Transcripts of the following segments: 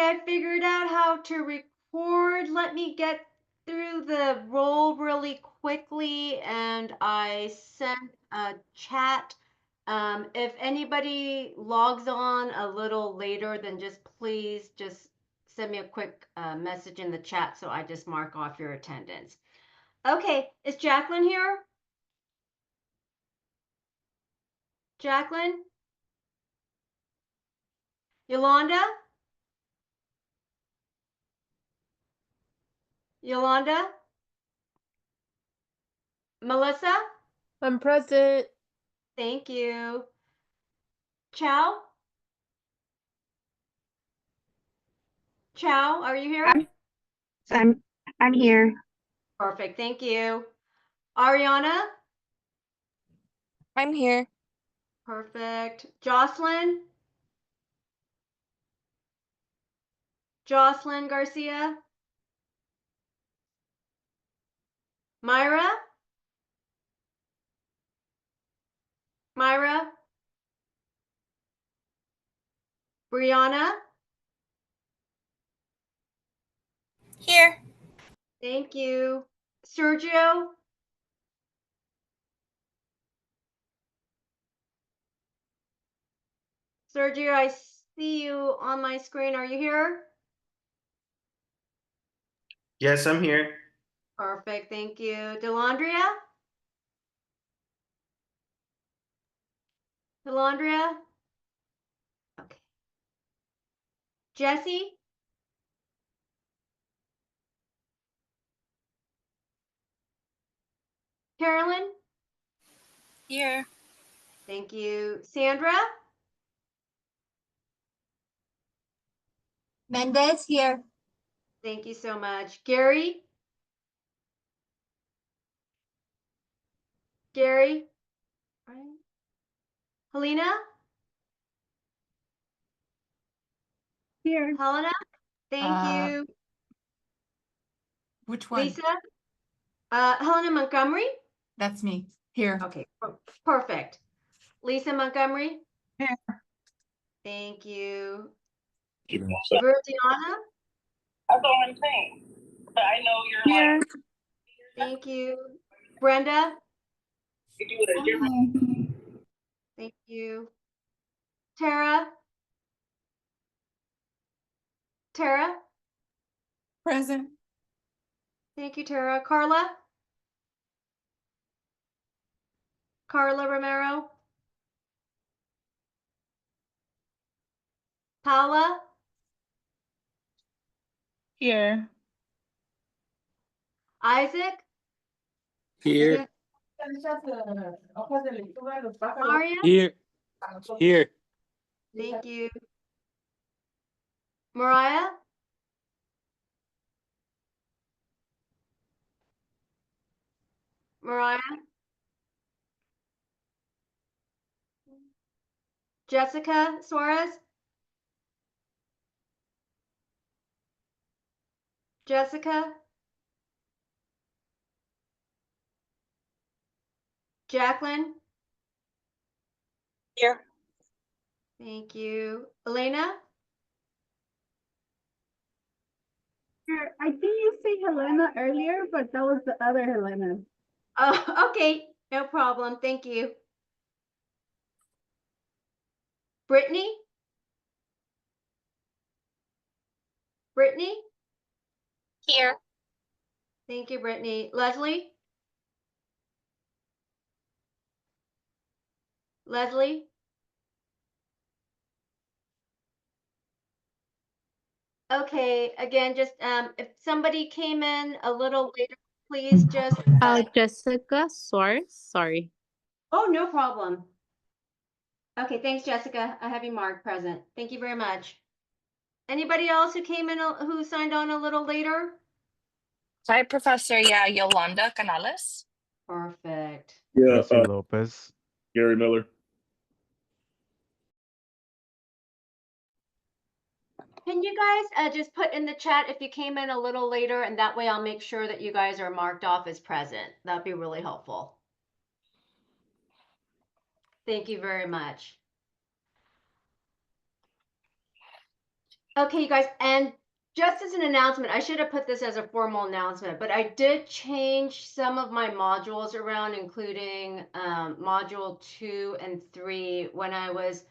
yet figured out how to record. Let me get through the roll really quickly, and I sent a chat. If anybody logs on a little later, then just please just send me a quick message in the chat so I just mark off your attendance. Okay, is Jacqueline here? Jacqueline? Yolanda? Yolanda? Melissa? I'm present. Thank you. Chow? Chow, are you here? I'm here. Perfect, thank you. Ariana? I'm here. Perfect. Jocelyn? Jocelyn Garcia? Myra? Myra? Brianna? Here. Thank you. Sergio? Sergio, I see you on my screen. Are you here? Yes, I'm here. Perfect, thank you. Delandria? Delandria? Okay. Jesse? Carolyn? Here. Thank you. Sandra? Mendez here. Thank you so much. Gary? Gary? Right. Helena? Here. Helena? Thank you. Which one? Lisa? Helena Montgomery? That's me. Here. Okay, perfect. Lisa Montgomery? Here. Thank you. Give me 1 second. Virgiana? That's all I'm saying. But I know you're Here. like, Thank you. Brenda? you do it a different. Thank you. Tara? Tara? Present. Thank you, Tara. Carla? Carla Romero? Paula? Here. Isaac? Here, Maria? here, here. Thank you. Mariah? Mariah? Jessica Suarez? Jessica? Jacqueline? Here. Thank you. Elena? Here. I think you said Helena earlier, but that was the other Helena. Oh, okay. No problem. Thank you. Brittany? Brittany? Here. Thank you, Brittany. Leslie? Leslie? Okay, again, just if somebody came in a little later, please just Jessica Suarez. Sorry. oh, no problem. Okay, thanks, Jessica. I have you marked present. Thank you very much. Anybody else who came in who signed on a little later? Hi, Professor. Yeah, Yolanda Canales. Perfect. Yeah, Jesse Lopez. Gary Miller. Can you guys just put in the chat if you came in a little later, and that way I'll make sure that you guys are marked off as present. That'd be really helpful. Thank you very much. Okay, you guys, and just as an announcement, I should have put this as a formal announcement, but I did change some of my modules around, including module 2 and 3 when I was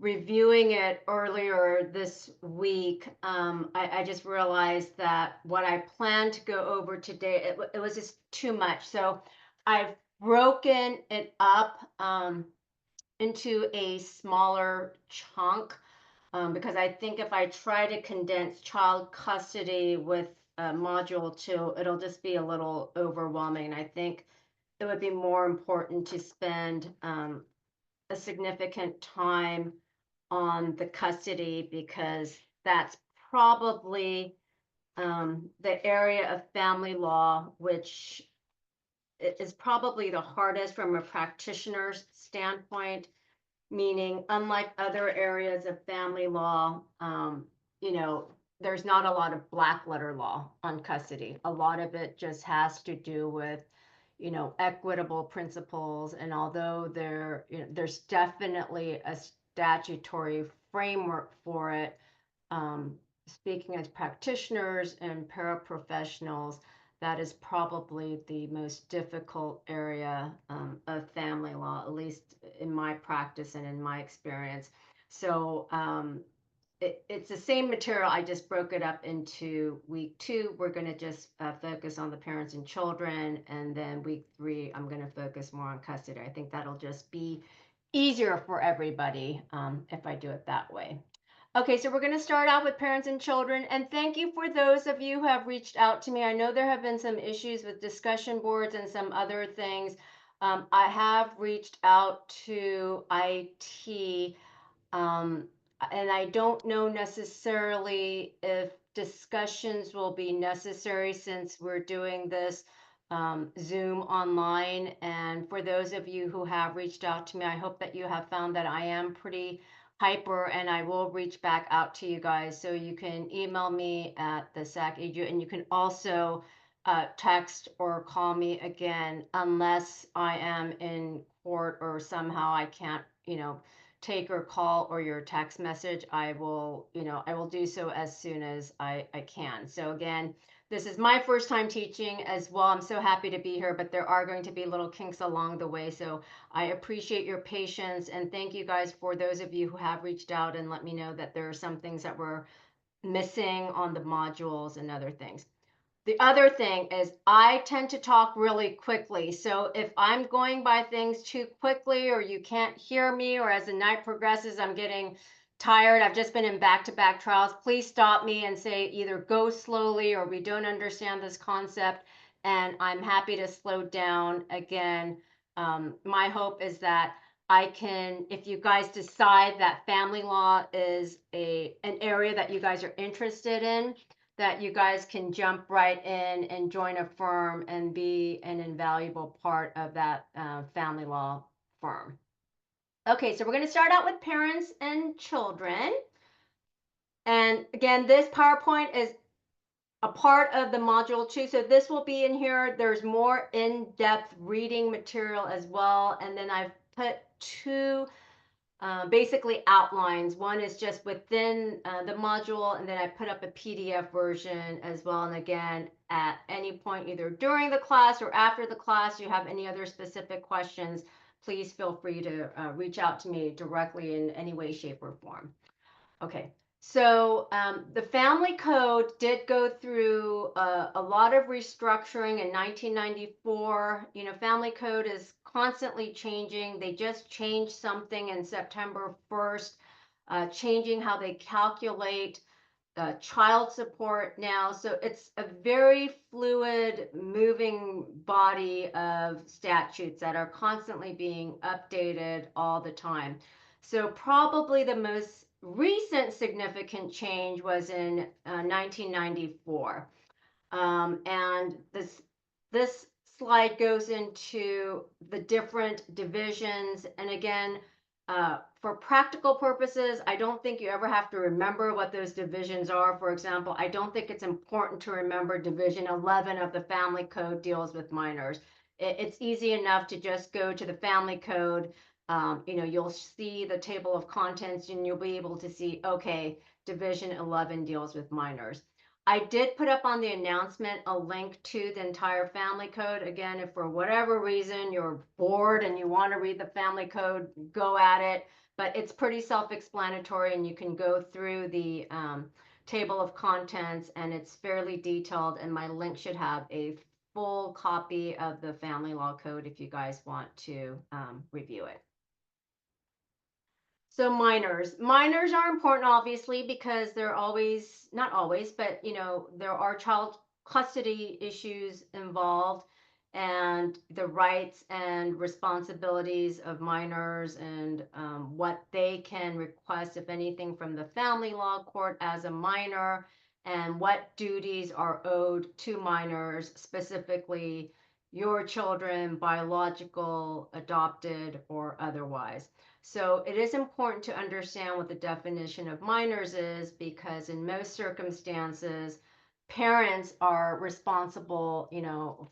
reviewing it earlier this week. I just realized that what I planned to go over today, it was just too much. So I've broken it up into a smaller chunk because I think if I try to condense child custody with module 2, it'll just be a little overwhelming. I think it would be more important to spend a significant time on the custody because that's probably the area of family law, which is probably the hardest from a practitioner's standpoint, meaning unlike other areas of family law, you know, there's not a lot of black letter law on custody. A lot of it just has to do with, you know, equitable principles. And although there's definitely a statutory framework for it, speaking as practitioners and paraprofessionals, that is probably the most difficult area of family law, at least in my practice and in my experience. So it's the same material. I just broke it up into week 2. We're going to just focus on the parents and children. And then week 3, I'm going to focus more on custody. I think that'll just be easier for everybody if I do it that way. Okay, so we're going to start out with parents and children. And thank you for those of you who have reached out to me. I know there have been some issues with discussion boards and some other things. I have reached out to IT, and I don't know necessarily if discussions will be necessary since we're doing this Zoom online. And for those of you who have reached out to me, I hope that you have found that I am pretty hyper and I will reach back out to you guys. So you can email me at the SAC EDU and you can also text or call me again unless I am in court or somehow I can't, you know, take or call or your text message. I will, you know, I will do so as soon as I can. So again, this is my first time teaching as well. I'm so happy to be here, but there are going to be little kinks along the way. So I appreciate your patience and thank you guys for those of you who have reached out and let me know that there are some things that were missing on the modules and other things. The other thing is I tend to talk really quickly. So if I'm going by things too quickly or you can't hear me or as the night progresses, I'm getting tired. I've just been in back-to-back trials. Please stop me and say either go slowly or we don't understand this concept. And I'm happy to slow down again. My hope is that I can, if you guys decide that family law is an area that you guys are interested in, that you guys can jump right in and join a firm and be an invaluable part of that family law firm. Okay, so we're going to start out with parents and children. And again, this PowerPoint is a part of the module 2. So this will be in here. There's more in-depth reading material as well. And then I've put 2 basically outlines. One is just within the module, and then I put up a PDF version as well. And again, at any point, either during the class or after the class, you have any other specific questions, please feel free to reach out to me directly in any way, shape, or form. Okay. So the family code did go through a lot of restructuring in 1994. You know, family code is constantly changing. They just changed something in September 1st, changing how they calculate child support now. So it's a very fluid, moving body of statutes that are constantly being updated all the time. So probably the most recent significant change was in 1994. And this slide goes into the different divisions. And again, for practical purposes, I don't think you ever have to remember what those divisions are. For example, I don't think it's important to remember Division 11 of the Family Code deals with minors. It's easy enough to just go to the Family Code, you'll see the table of contents and you'll be able to see, okay, Division 11 deals with minors. I did put up on the announcement a link to the entire family code. Again, if for whatever reason you're bored and you want to read the family code, go at it. But it's pretty self-explanatory and you can go through the table of contents and it's fairly detailed. And my link should have a full copy of the family law code if you guys want to review it. So minors are important, obviously, because they're always, not always, but there are child custody issues involved and the rights and responsibilities of minors and what they can request, if anything, from the family law court as a minor and what duties are owed to minors, specifically your children, biological, adopted, or otherwise. So it is important to understand what the definition of minors is because in most circumstances, parents are responsible,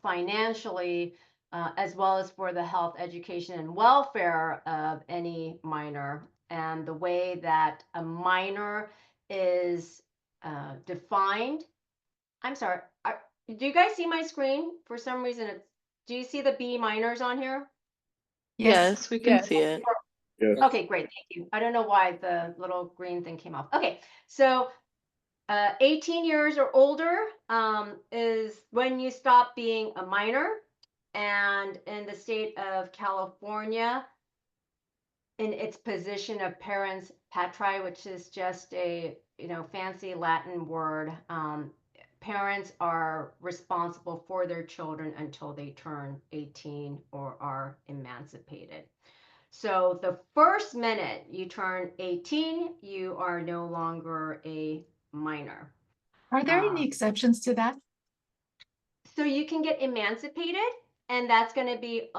financially, as well as for the health, education, and welfare of any minor. And the way that a minor is defined. I'm sorry. Do you guys see my screen? For some reason, do you see the B minors on here? Yes, we can see it. Yes. Okay, great. Thank you. I don't know why the little green thing came off. Okay, so 18 years or older is when you stop being a minor. And in the state of California, in its position of parens patriae, which is just a fancy Latin word, parents are responsible for their children until they turn 18 or are emancipated. So the first minute you turn 18, you are no longer a minor. Are there any exceptions to that? So you can get emancipated, and that's going to be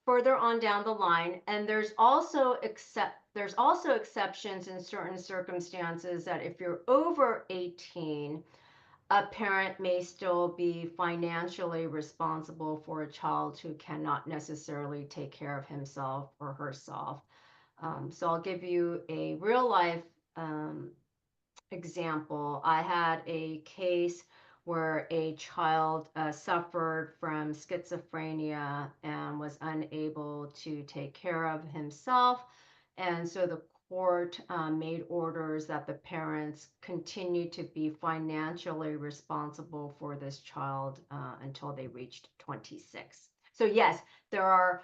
further on down the line. And there's also exceptions in certain circumstances that if you're over 18, a parent may still be financially responsible for a child who cannot necessarily take care of himself or herself. So I'll give you a real life example. I had a case where a child suffered from schizophrenia and was unable to take care of himself. And so the court made orders that the parents continue to be financially responsible for this child until they reached 26. So yes, there are,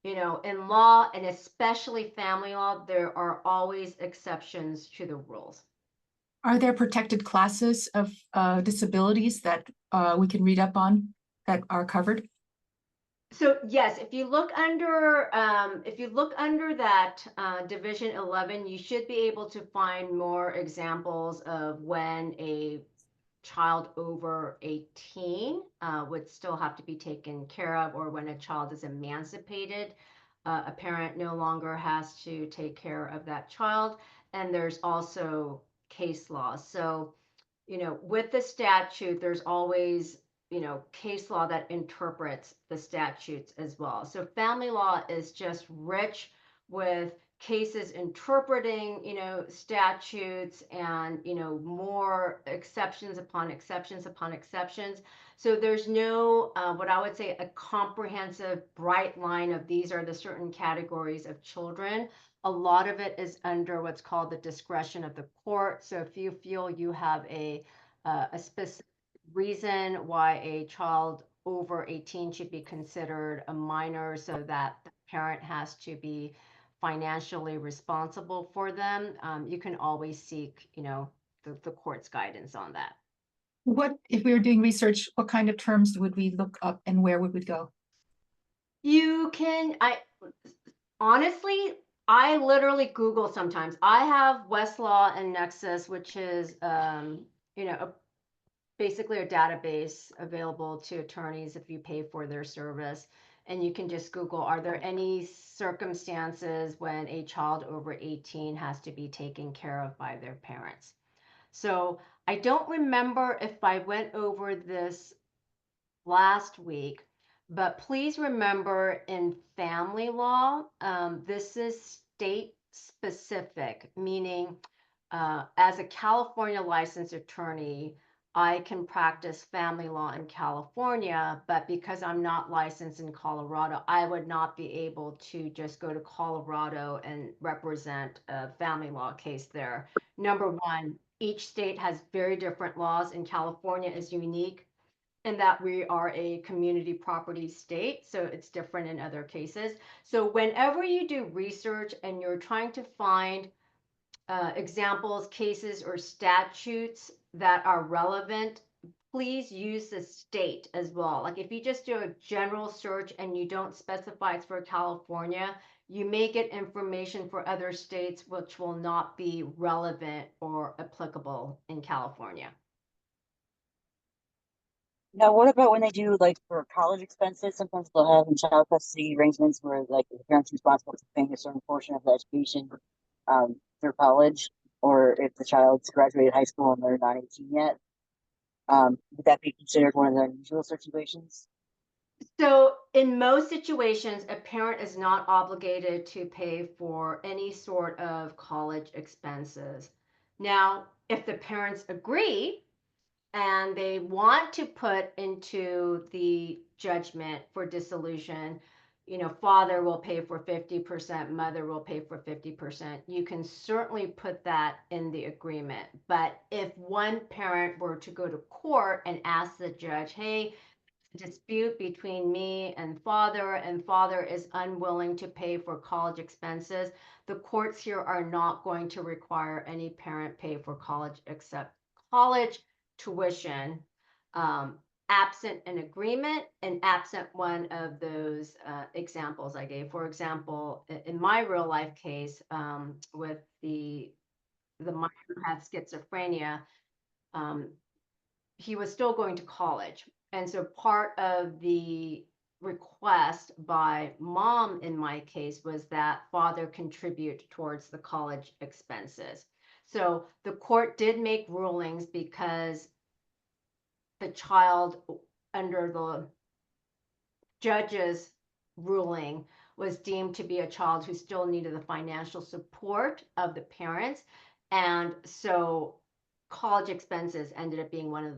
in law and especially family law, there are always exceptions to the rules. Are there protected classes of disabilities that we can read up on that are covered? So yes, if you look under that Division 11, you should be able to find more examples of when a child over 18 would still have to be taken care of, or when a child is emancipated, a parent no longer has to take care of that child. And there's also case law. So, with the statute, there's always case law that interprets the statutes as well. So family law is just rich with cases interpreting, statutes and, more exceptions upon exceptions upon exceptions. So there's no, what I would say, a comprehensive bright line of these are the certain categories of children. A lot of it is under what's called the discretion of the court. So if you feel you have a specific reason why a child over 18 should be considered a minor so that the parent has to be financially responsible for them, you can always seek, the court's guidance on that. What, if we were doing research, what kind of terms would we look up and where would we go? You can, honestly, I literally Google sometimes. I have Westlaw and Nexus, which is, basically a database available to attorneys if you pay for their service. And you can just Google, are there any circumstances when a child over 18 has to be taken care of by their parents? So I don't remember if I went over this last week, But please remember in family law, this is state specific, meaning as a California licensed attorney, I can practice family law in California, but because I'm not licensed in Colorado, I would not be able to just go to Colorado and represent a family law case there. Number one, each state has very different laws, and California is unique in that we are a community property state, so it's different in other cases. So whenever you do research and you're trying to find examples, cases, or statutes that are relevant, please use the state as well. Like if you just do a general search and you don't specify it's for California, you may get information for other states which will not be relevant or applicable in California. Now, what about when they do like for college expenses? Sometimes they'll have in child custody arrangements where like the parent's responsible for paying a certain portion of the education through college, or if the child's graduated high school and they're not 18 yet. Would that be considered one of the unusual situations? So in most situations, a parent is not obligated to pay for any sort of college expenses. Now, if the parents agree and they want to put into the judgment for dissolution, father will pay for 50%, mother will pay for 50%. You can certainly put that in the agreement. But if one parent were to go to court and ask the judge, hey, dispute between me and father is unwilling to pay for college expenses, the courts here are not going to require any parent pay for college except college tuition, absent an agreement and absent one of those examples I gave. For example, in my real life case, with the minor who had schizophrenia, he was still going to college. And so part of the request by mom in my case was that father contribute towards the college expenses. So the court did make rulings because the child, under the judge's ruling, was deemed to be a child who still needed the financial support of the parents. And so college expenses ended up being one of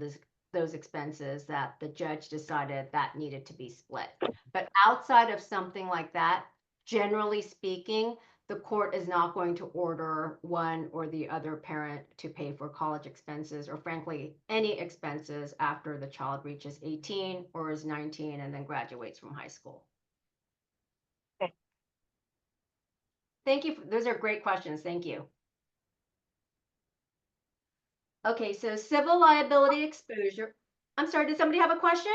those expenses that the judge decided that needed to be split. But outside of something like that, generally speaking, the court is not going to order one or the other parent to pay for college expenses, or frankly, any expenses after the child reaches 18 or is 19 and then graduates from high school. Okay. Thank you. Those are great questions. Thank you. Okay, so civil liability exposure. I'm sorry, did somebody have a question?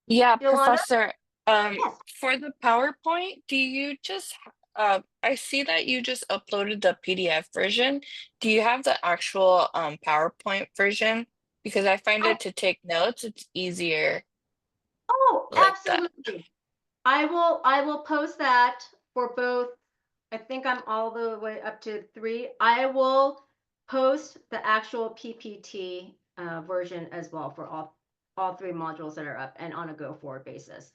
Yeah, Yolanda? Professor, Yes. for the PowerPoint, do you just I see that you just uploaded the PDF version. Do you have the actual PowerPoint version? Because I find it to take notes, it's easier Oh, like that. absolutely. I will post that for both. I think I'm all the way up to 3. I will post the actual PPT version as well for all 3 modules that are up and on a go forward basis.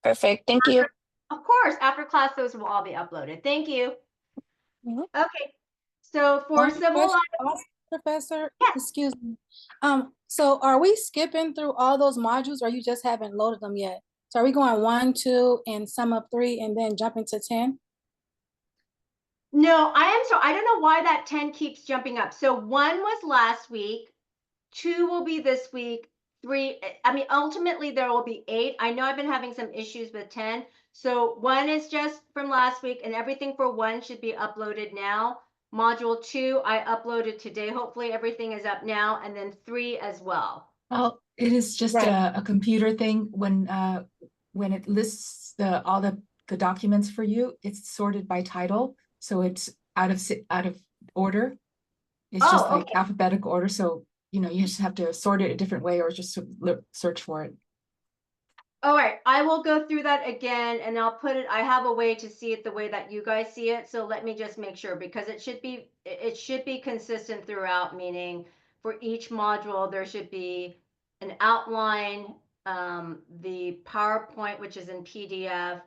Perfect. Thank you. Of course, after class, those will all be uploaded. Thank you. Mhm. Okay. So for One civil question liability, also, Professor, yes. excuse me. So are we skipping through all those modules, or you just haven't loaded them yet? So are we going 1, 2, and sum up 3, and then jumping to 10? No, I don't know why that 10 keeps jumping up. So 1 was last week, 2 will be this week, 3, I mean, ultimately there will be 8. I know I've been having some issues with 10. So 1 is just from last week, and everything for 1 should be uploaded now. Module 2, I uploaded today. Hopefully everything is up now, and then 3 as well. Oh, it is just Right. a computer thing. When it lists all the documents for you, it's sorted by title, so it's out of order. It's just Oh, like okay. alphabetical order, so you just have to sort it a different way or just search for it. All right, I will go through that again, and I'll put it, I have a way to see it the way that you guys see it. So let me just make sure, because it should be consistent throughout, meaning for each module, there should be an outline the PowerPoint, which is in PDF,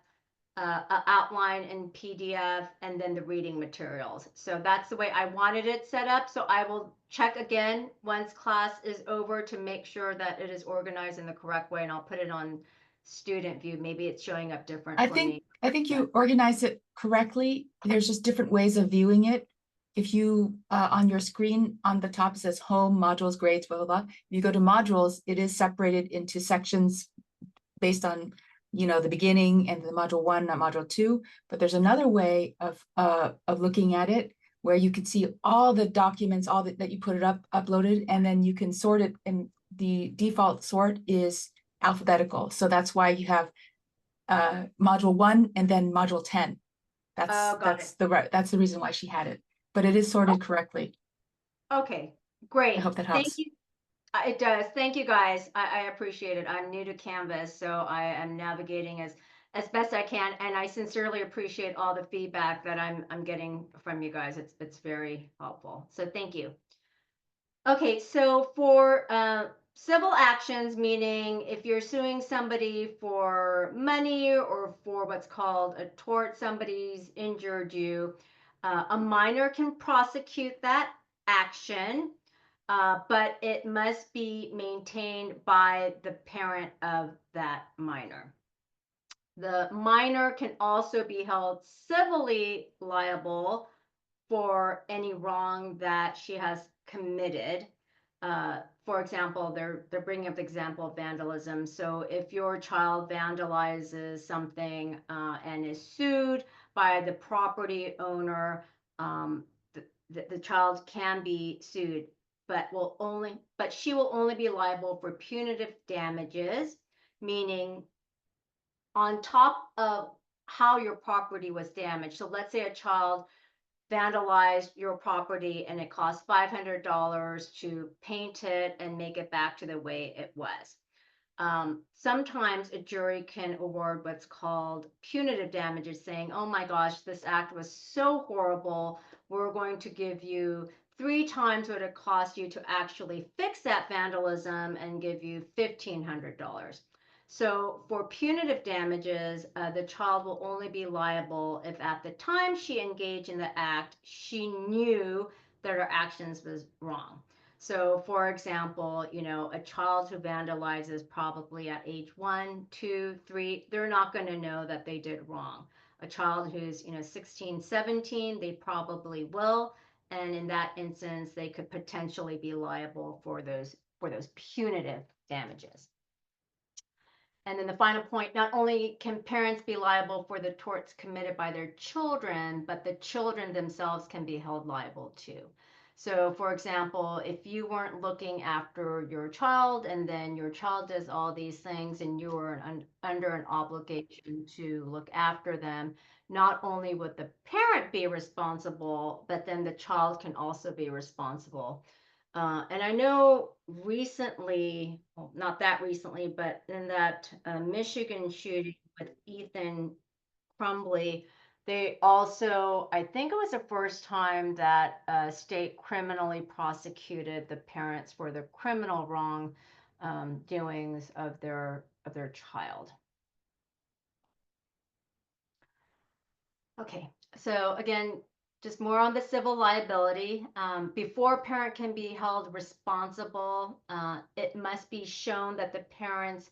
a outline in PDF, and then the reading materials. So that's the way I wanted it set up. So I will check again once class is over to make sure that it is organized in the correct way, and I'll put it on student view. Maybe it's showing up different for me. I think you organize it correctly. There's just different ways of viewing it. If you, on your screen, on the top, it says home, modules, grades, blah, blah, blah. If you go to modules, it is separated into sections based on, you know, the beginning and the module 1, not module 2. But there's another way of looking at it where you can see all the documents, all that you put it uploaded, and then you can sort it, and the default sort is alphabetical. So that's why you have module 1 and then module 10. That's the reason why she had it, but it is sorted correctly. Okay, great. I hope that helps. Thank you. It does. Thank you, guys. I appreciate it. I'm new to Canvas, so I am navigating as best I can, and I sincerely appreciate all the feedback that I'm getting from you guys. It's very helpful. So thank you. Okay, so for civil actions, meaning if you're suing somebody for money or for what's called a tort, somebody's injured you, a minor can prosecute that action, but it must be maintained by the parent of that minor. The minor can also be held civilly liable for any wrong that she has committed. For example, they're bringing up the example of vandalism. So if your child vandalizes something and is sued by the property owner, the child can be sued, but she will only be liable for punitive damages, meaning on top of how your property was damaged. So let's say a child vandalized your property and it cost $500 to paint it and make it back to the way it was. Sometimes a jury can award what's called punitive damages, saying, oh my gosh, this act was so horrible, we're going to give you 3 times what it cost you to actually fix that vandalism and give you $1,500. So for punitive damages, the child will only be liable if at the time she engaged in the act, she knew that her actions was wrong. So for example, you know, a child who vandalizes probably at age 1, 2, 3, they're not going to know that they did wrong. A child who's, 16, 17, they probably will. And in that instance, they could potentially be liable for those punitive damages. And then the final point, not only can parents be liable for the torts committed by their children, but the children themselves can be held liable too. So for example, if you weren't looking after your child and then your child does all these things and you were under an obligation to look after them, not only would the parent be responsible, but then the child can also be responsible. And I know recently, well, not that recently, but in that Michigan shooting with Ethan Crumbley, they also, I think it was the first time that state criminally prosecuted the parents for the criminal wrong doings of their child. Okay, so again, just more on the civil liability. Before a parent can be held responsible, it must be shown that the parents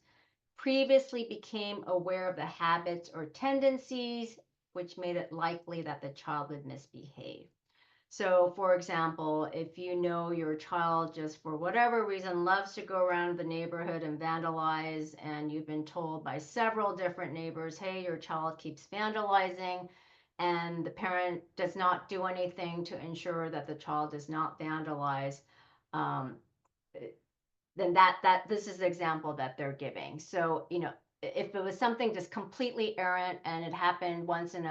previously became aware of the habits or tendencies which made it likely that the child would misbehave. So for example, if you know your child just for whatever reason loves to go around the neighborhood and vandalize, and you've been told by several different neighbors, hey, your child keeps vandalizing, and the parent does not do anything to ensure that the child does not vandalize, then this is the example that they're giving. So, if it was something just completely errant and it happened once in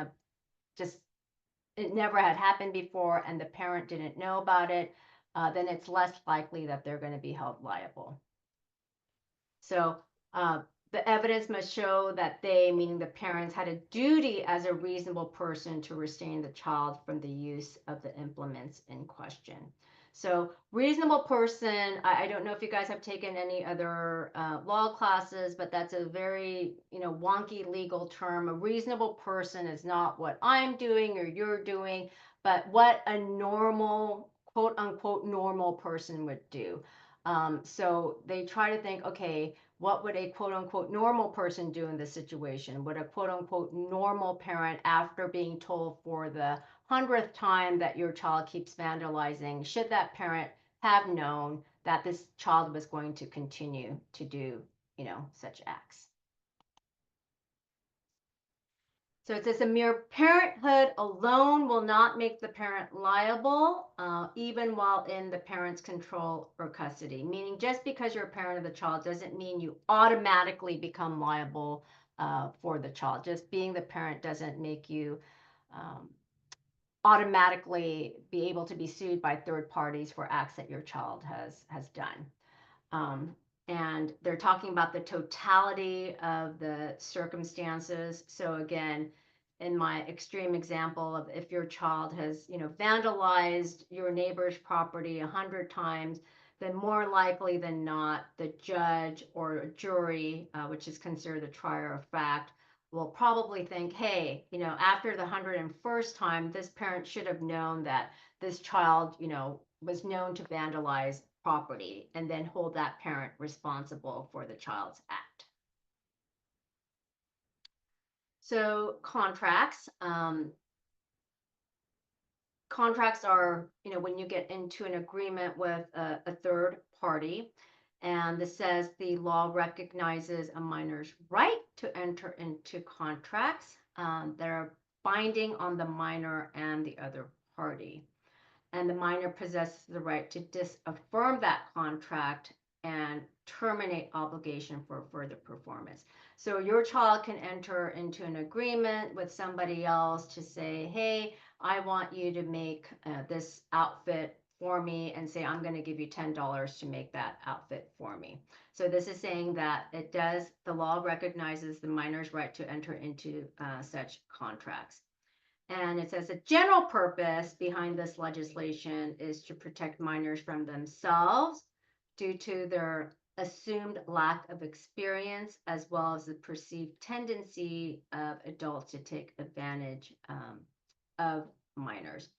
it never had happened before and the parent didn't know about it, then it's less likely that they're going to be held liable. So the evidence must show that they, meaning the parents, had a duty as a reasonable person to restrain the child from the use of the implements in question. So reasonable person, I don't know if you guys have taken any other law classes, but that's a very, wonky legal term. A reasonable person is not what I'm doing or you're doing, but what a normal, quote unquote, normal person would do. So they try to think, okay, what would a quote unquote normal person do in this situation? Would a quote unquote normal parent, after being told for the 100th time that your child keeps vandalizing, should that parent have known that this child was going to continue to do, such acts? So it says a mere parenthood alone will not make the parent liable, even while in the parent's control or custody. Meaning, just because you're a parent of the child doesn't mean you automatically become liable for the child. Just being the parent doesn't make you automatically be able to be sued by third parties for acts that your child has done. And they're talking about the totality of the circumstances. So again, in my extreme example of if your child has, vandalized your neighbor's property 100 times, then more likely than not, the judge or a jury, which is considered a trier of fact, will probably think, hey, after the 101st time, this parent should have known that this child, was known to vandalize property, and then hold that parent responsible for the child's act. So contracts. Contracts are, when you get into an agreement with a third party, and this says the law recognizes a minor's right to enter into contracts that are binding on the minor and the other party. And the minor possesses the right to disaffirm that contract and terminate obligation for further performance. So your child can enter into an agreement with somebody else to say, hey, I want you to make this outfit for me, and say, I'm going to give you $10 to make that outfit for me. So this is saying that the law recognizes the minor's right to enter into such contracts. And it says the general purpose behind this legislation is to protect minors from themselves due to their assumed lack of experience, as well as the perceived tendency of adults to take advantage of minors.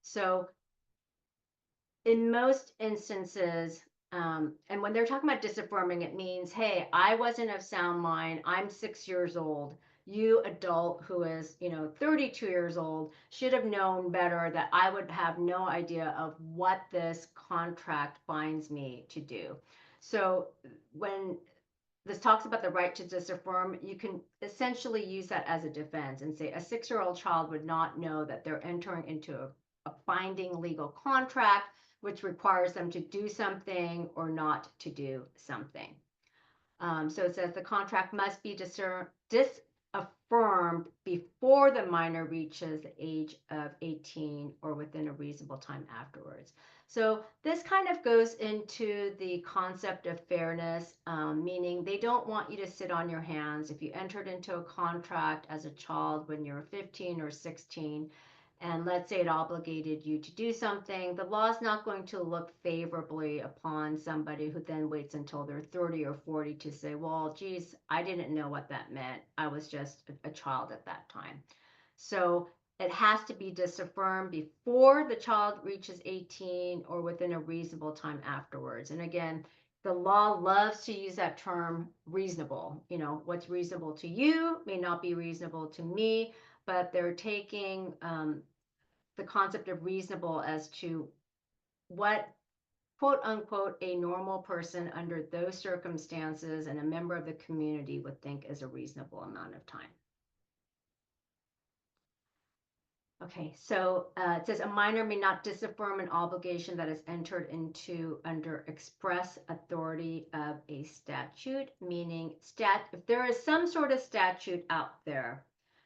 So in most instances, and when they're talking about disaffirming, it means, hey, I wasn't of sound mind. I'm 6 years old. You adult who is, 32 years old should have known better that I would have no idea of what this contract binds me to do. So when this talks about the right to disaffirm, you can essentially use that as a defense and say a 6-year-old child would not know that they're entering into a binding legal contract which requires them to do something or not to do something. So it says the contract must be disaffirmed before the minor reaches the age of 18 or within a reasonable time afterwards. So this kind of goes into the concept of fairness, meaning they don't want you to sit on your hands. If you entered into a contract as a child when you're 15 or 16, and let's say it obligated you to do something, the law is not going to look favorably upon somebody who then waits until they're 30 or 40 to say, well, geez, I didn't know what that meant. I was just a child at that time. So it has to be disaffirmed before the child reaches 18 or within a reasonable time afterwards. And again, the law loves to use that term reasonable. What's reasonable to you may not be reasonable to me, but they're taking the concept of reasonable as to what, quote unquote, a normal person under those circumstances and a member of the community would think is a reasonable amount of time. Okay, so it says a minor may not disaffirm an obligation that is entered into under express authority of a statute, meaning if there is some sort of statute out there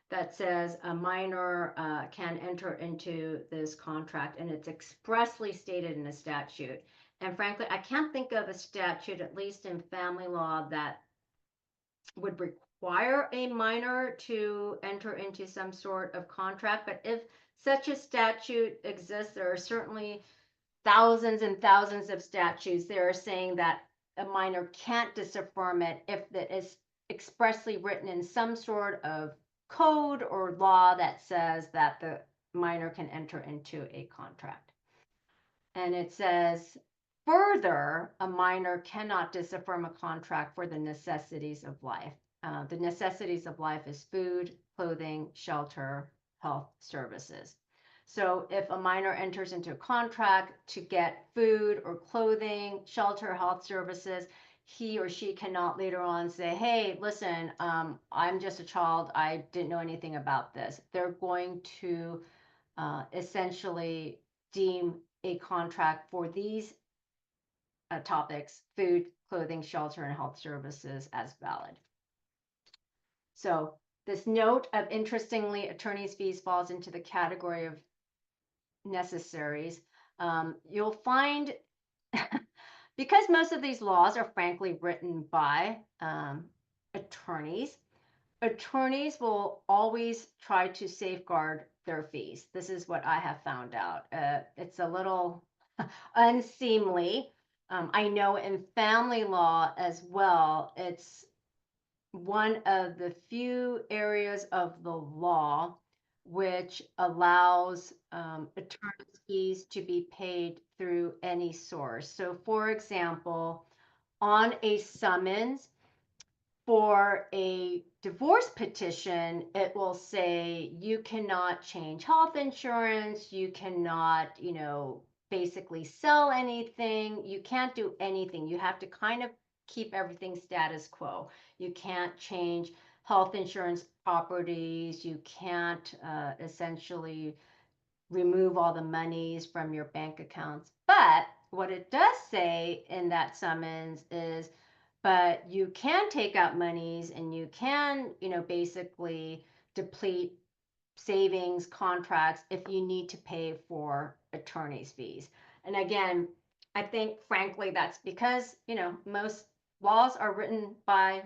that says a minor can enter into this contract and it's expressly stated in a statute. And frankly, I can't think of a statute, at least in family law, that would require a minor to enter into some sort of contract. But if such a statute exists, there are certainly thousands and thousands of statutes, they are saying that a minor can't disaffirm it if it is expressly written in some sort of code or law that says that the minor can enter into a contract. And it says, further, a minor cannot disaffirm a contract for the necessities of life. The necessities of life is food, clothing, shelter, health services. So if a minor enters into a contract to get food or clothing, shelter, health services, he or she cannot later on say, hey, listen, I'm just a child. I didn't know anything about this. They're going to essentially deem a contract for these topics, food, clothing, shelter, and health services, as valid. So this note of, interestingly, attorney's fees falls into the category of necessaries. You'll find, because most of these laws are frankly written by attorneys, attorneys will always try to safeguard their fees. This is what I have found out. It's a little unseemly. I know in family law as well, it's one of the few areas of the law which allows attorney's fees to be paid through any source. So for example, on a summons for a divorce petition, it will say you cannot change health insurance, you cannot, basically sell anything, you can't do anything. You have to kind of keep everything status quo. You can't change health insurance properties, you can't essentially remove all the monies from your bank accounts. But what it does say in that summons is, but you can take out monies and you can, basically deplete savings contracts if you need to pay for attorney's fees. And again, I think frankly that's because, most laws are written by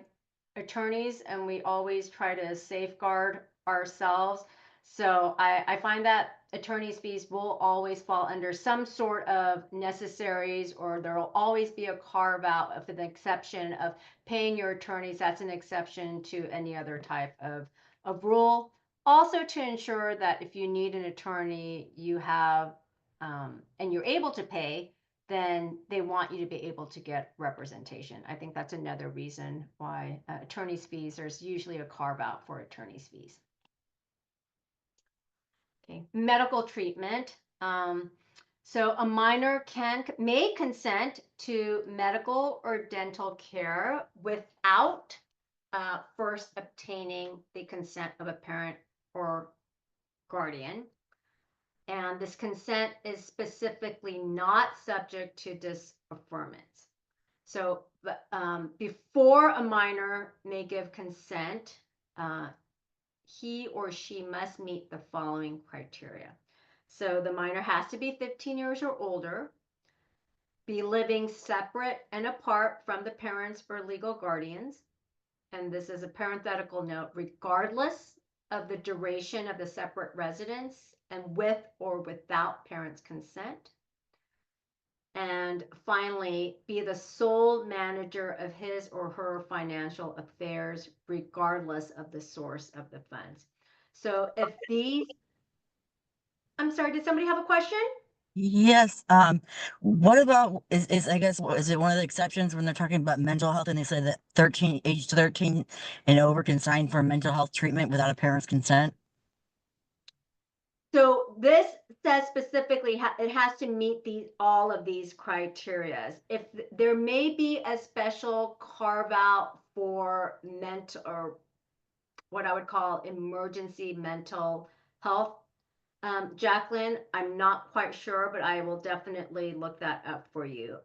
attorneys and we always try to safeguard ourselves. So I find that attorney's fees will always fall under some sort of necessaries, or there will always be a carve out of an exception of paying your attorneys. That's an exception to any other type of rule. Also to ensure that if you need an attorney, you have, and you're able to pay, then they want you to be able to get representation. I think that's another reason why attorney's fees, there's usually a carve out for attorney's fees. Okay, medical treatment. So a minor may consent to medical or dental care without first obtaining the consent of a parent or guardian. And this consent is specifically not subject to disaffirmance. So before a minor may give consent, he or she must meet the following criteria. So the minor has to be 15 years or older, be living separate and apart from the parents or legal guardians. And this is a parenthetical note, regardless of the duration of the separate residence and with or without parents' consent. And finally, be the sole manager of his or her financial affairs, regardless of the source of the funds. So if these, I'm sorry, did somebody have a question? Yes, what about, is I guess, is it one of the exceptions when they're talking about mental health and they say that age 13 and over can sign for mental health treatment without a parent's consent? So this says specifically it has to meet all of these criteria. If there may be a special carve out for mental, or what I would call emergency mental health, Jacqueline, I'm not quite sure, but I will definitely look that up for you.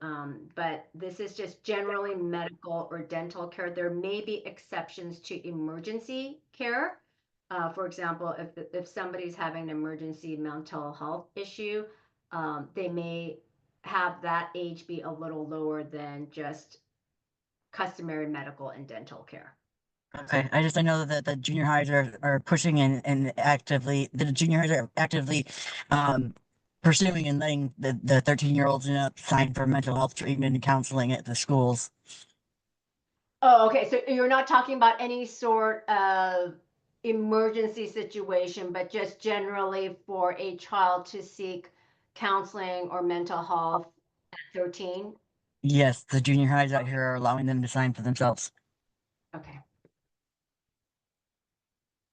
But this is just generally medical or dental care. There may be exceptions to emergency care. For example, if somebody's having an emergency mental health issue, they may have that age be a little lower than just customary medical and dental care. Okay, I know that the junior highs are pushing and actively, the junior highs are actively pursuing and letting the 13-year-olds sign for mental health treatment and counseling at the schools. Oh, okay, so you're not talking about any sort of emergency situation, but just generally for a child to seek counseling or mental health at 13? Yes, the junior highs out here are allowing them to sign for themselves. Okay.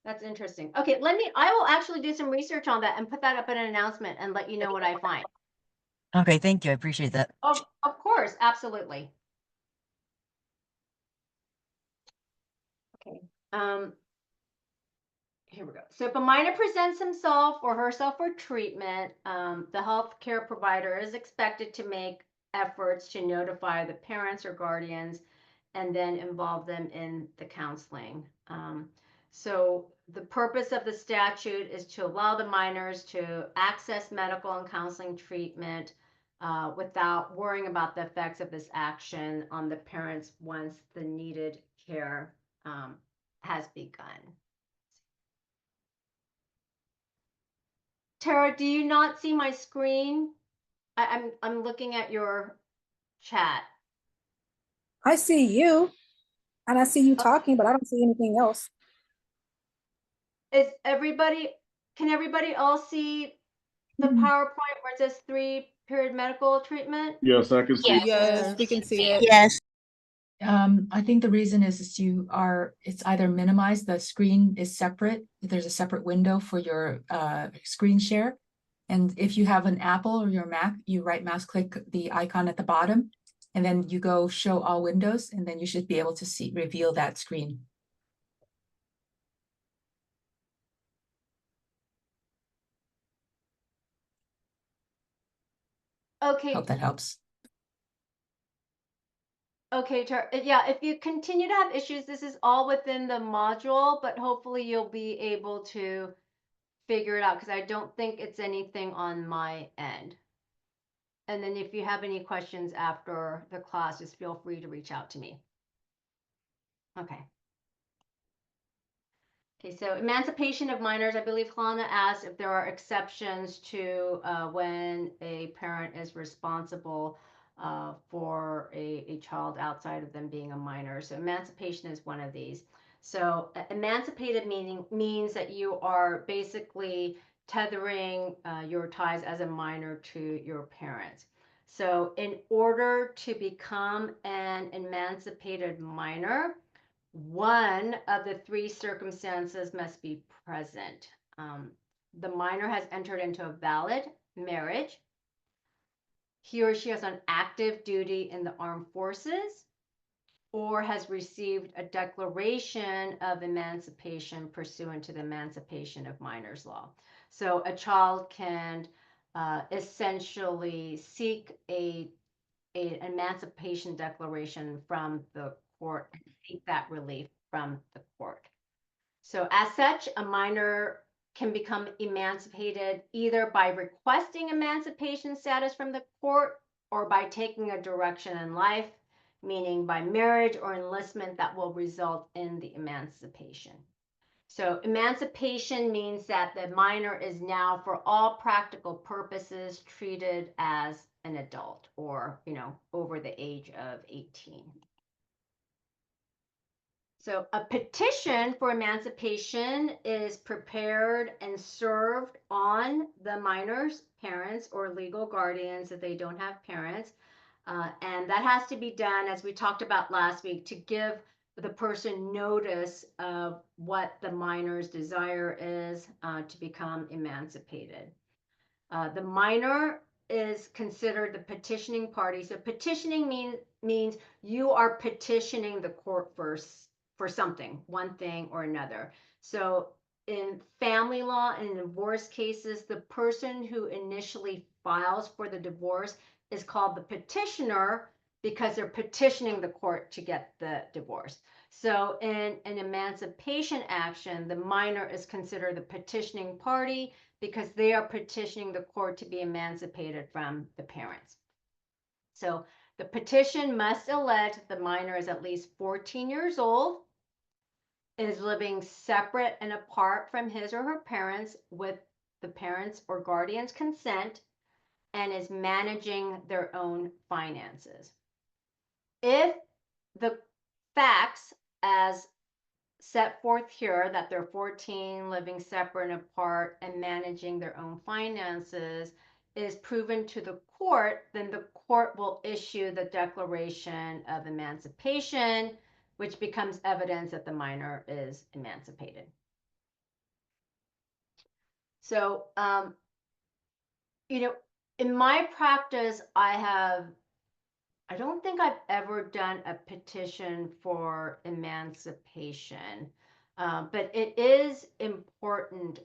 That's interesting. Okay, I will actually do some research on that and put that up in an announcement and let you know what I find. Okay, thank you. I appreciate that. Of course, absolutely. Okay. Here we go. So if a minor presents himself or herself for treatment, the healthcare provider is expected to make efforts to notify the parents or guardians and then involve them in the counseling. So the purpose of the statute is to allow the minors to access medical and counseling treatment without worrying about the effects of this action on the parents once the needed care has begun. Tara, do you not see my screen? I'm looking at your chat. I see you, and I see you talking, but I don't see anything else. Can everybody else see the PowerPoint where it says 3-period medical treatment? Yes, I can see. Yes, we can see it. Yes. I think the reason is it's either minimized, the screen is separate, there's a separate window for your screen share. And if you have an Apple or your Mac, you right mouse click the icon at the bottom, and then you go show all windows, and then you should be able to reveal that screen. Okay. Hope that helps. Okay, Tara. Yeah, if you continue to have issues, this is all within the module, but hopefully you'll be able to figure it out because I don't think it's anything on my end. And then if you have any questions after the class, just feel free to reach out to me. Okay. Okay, so emancipation of minors, I believe Helena asked if there are exceptions to when a parent is responsible for a child outside of them being a minor. So emancipation is one of these. So emancipated means that you are basically tethering your ties as a minor to your parents. So in order to become an emancipated minor, one of the 3 circumstances must be present. The minor has entered into a valid marriage. He or she is on active duty in the armed forces or has received a declaration of emancipation pursuant to the Emancipation of Minors law. So a child can essentially seek an emancipation declaration from the court and seek that relief from the court. So as such, a minor can become emancipated either by requesting emancipation status from the court or by taking a direction in life, meaning by marriage or enlistment that will result in the emancipation. So emancipation means that the minor is now, for all practical purposes, treated as an adult or, over the age of 18. So a petition for emancipation is prepared and served on the minor's parents or legal guardians if they don't have parents. And that has to be done, as we talked about last week, to give the person notice of what the minor's desire is to become emancipated. The minor is considered the petitioning party. So petitioning means you are petitioning the court for something, one thing or another. So in family law and in divorce cases, the person who initially files for the divorce is called the petitioner because they're petitioning the court to get the divorce. So in an emancipation action, the minor is considered the petitioning party because they are petitioning the court to be emancipated from the parents. So the petition must allege that the minor is at least 14 years old, is living separate and apart from his or her parents with the parents' or guardian's consent, and is managing their own finances. If the facts as set forth here that they're 14, living separate and apart and managing their own finances is proven to the court, then the court will issue the declaration of emancipation, which becomes evidence that the minor is emancipated. So, in my practice, I don't think I've ever done a petition for emancipation. But it is important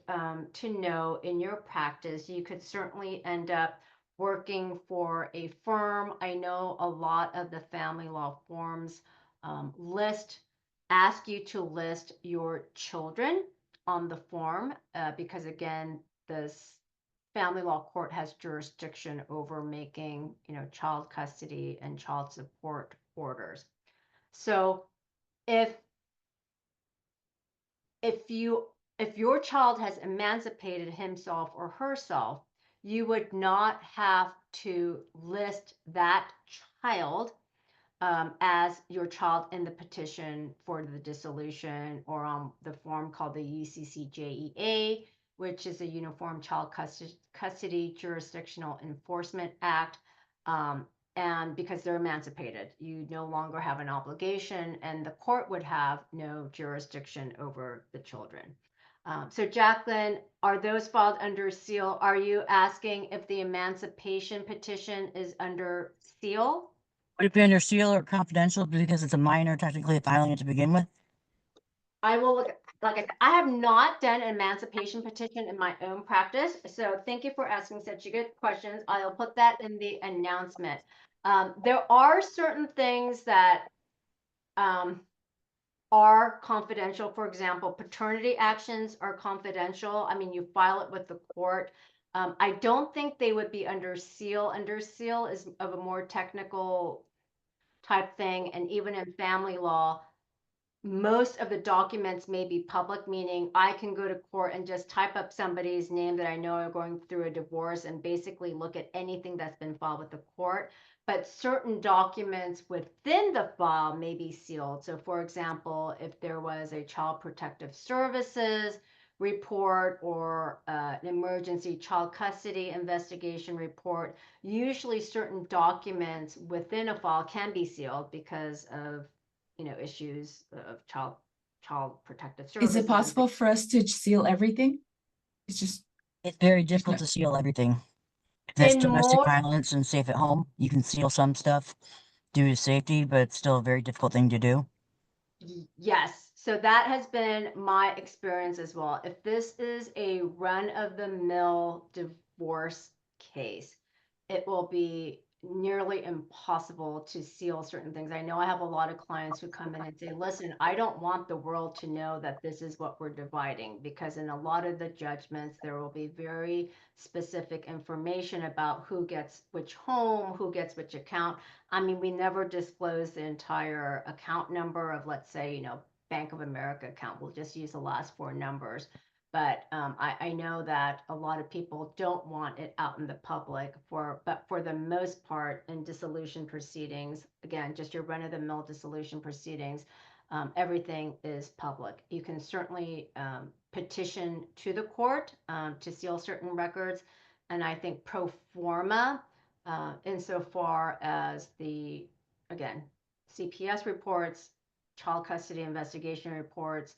to know in your practice, you could certainly end up working for a firm. I know a lot of the family law forms ask you to list your children on the form because again, this family law court has jurisdiction over making, child custody and child support orders. So if your child has emancipated himself or herself, you would not have to list that child as your child in the petition for the dissolution or on the form called the UCCJEA, which is a Uniform Child Custody Jurisdictional Enforcement Act. And because they're emancipated, you no longer have an obligation and the court would have no jurisdiction over the children. So Jacqueline, are those filed under seal? Are you asking if the emancipation petition is under seal? Would it be under seal or confidential because it's a minor technically filing it to begin with? I will look, I have not done an emancipation petition in my own practice. So thank you for asking such good questions. I'll put that in the announcement. There are certain things that are confidential. For example, paternity actions are confidential. I mean, you file it with the court. I don't think they would be under seal. Under seal is of a more technical type thing. And even in family law, most of the documents may be public, meaning I can go to court and just type up somebody's name that I know are going through a divorce and basically look at anything that's been filed with the court. But certain documents within the file may be sealed. So for example, if there was a Child Protective Services report or an emergency child custody investigation report, usually certain documents within a file can be sealed because of issues of child protective services. Is it possible for us to seal everything? It's very difficult to seal everything. If that's domestic violence and safe at home, you can seal some stuff due to safety, but it's still a very difficult thing to do. Yes, so that has been my experience as well. If this is a run-of-the-mill divorce case, it will be nearly impossible to seal certain things. I know I have a lot of clients who come in and say, listen, I don't want the world to know that this is what we're dividing, because in a lot of the judgments, there will be very specific information about who gets which home, who gets which account. I mean, we never disclose the entire account number of, let's say, Bank of America account. We'll just use the last four numbers. But I know that a lot of people don't want it out in the public but for the most part in dissolution proceedings, again, just your run-of-the-mill dissolution proceedings, everything is public. You can certainly petition to the court to seal certain records. And I think pro forma, insofar as again, CPS reports, child custody investigation reports,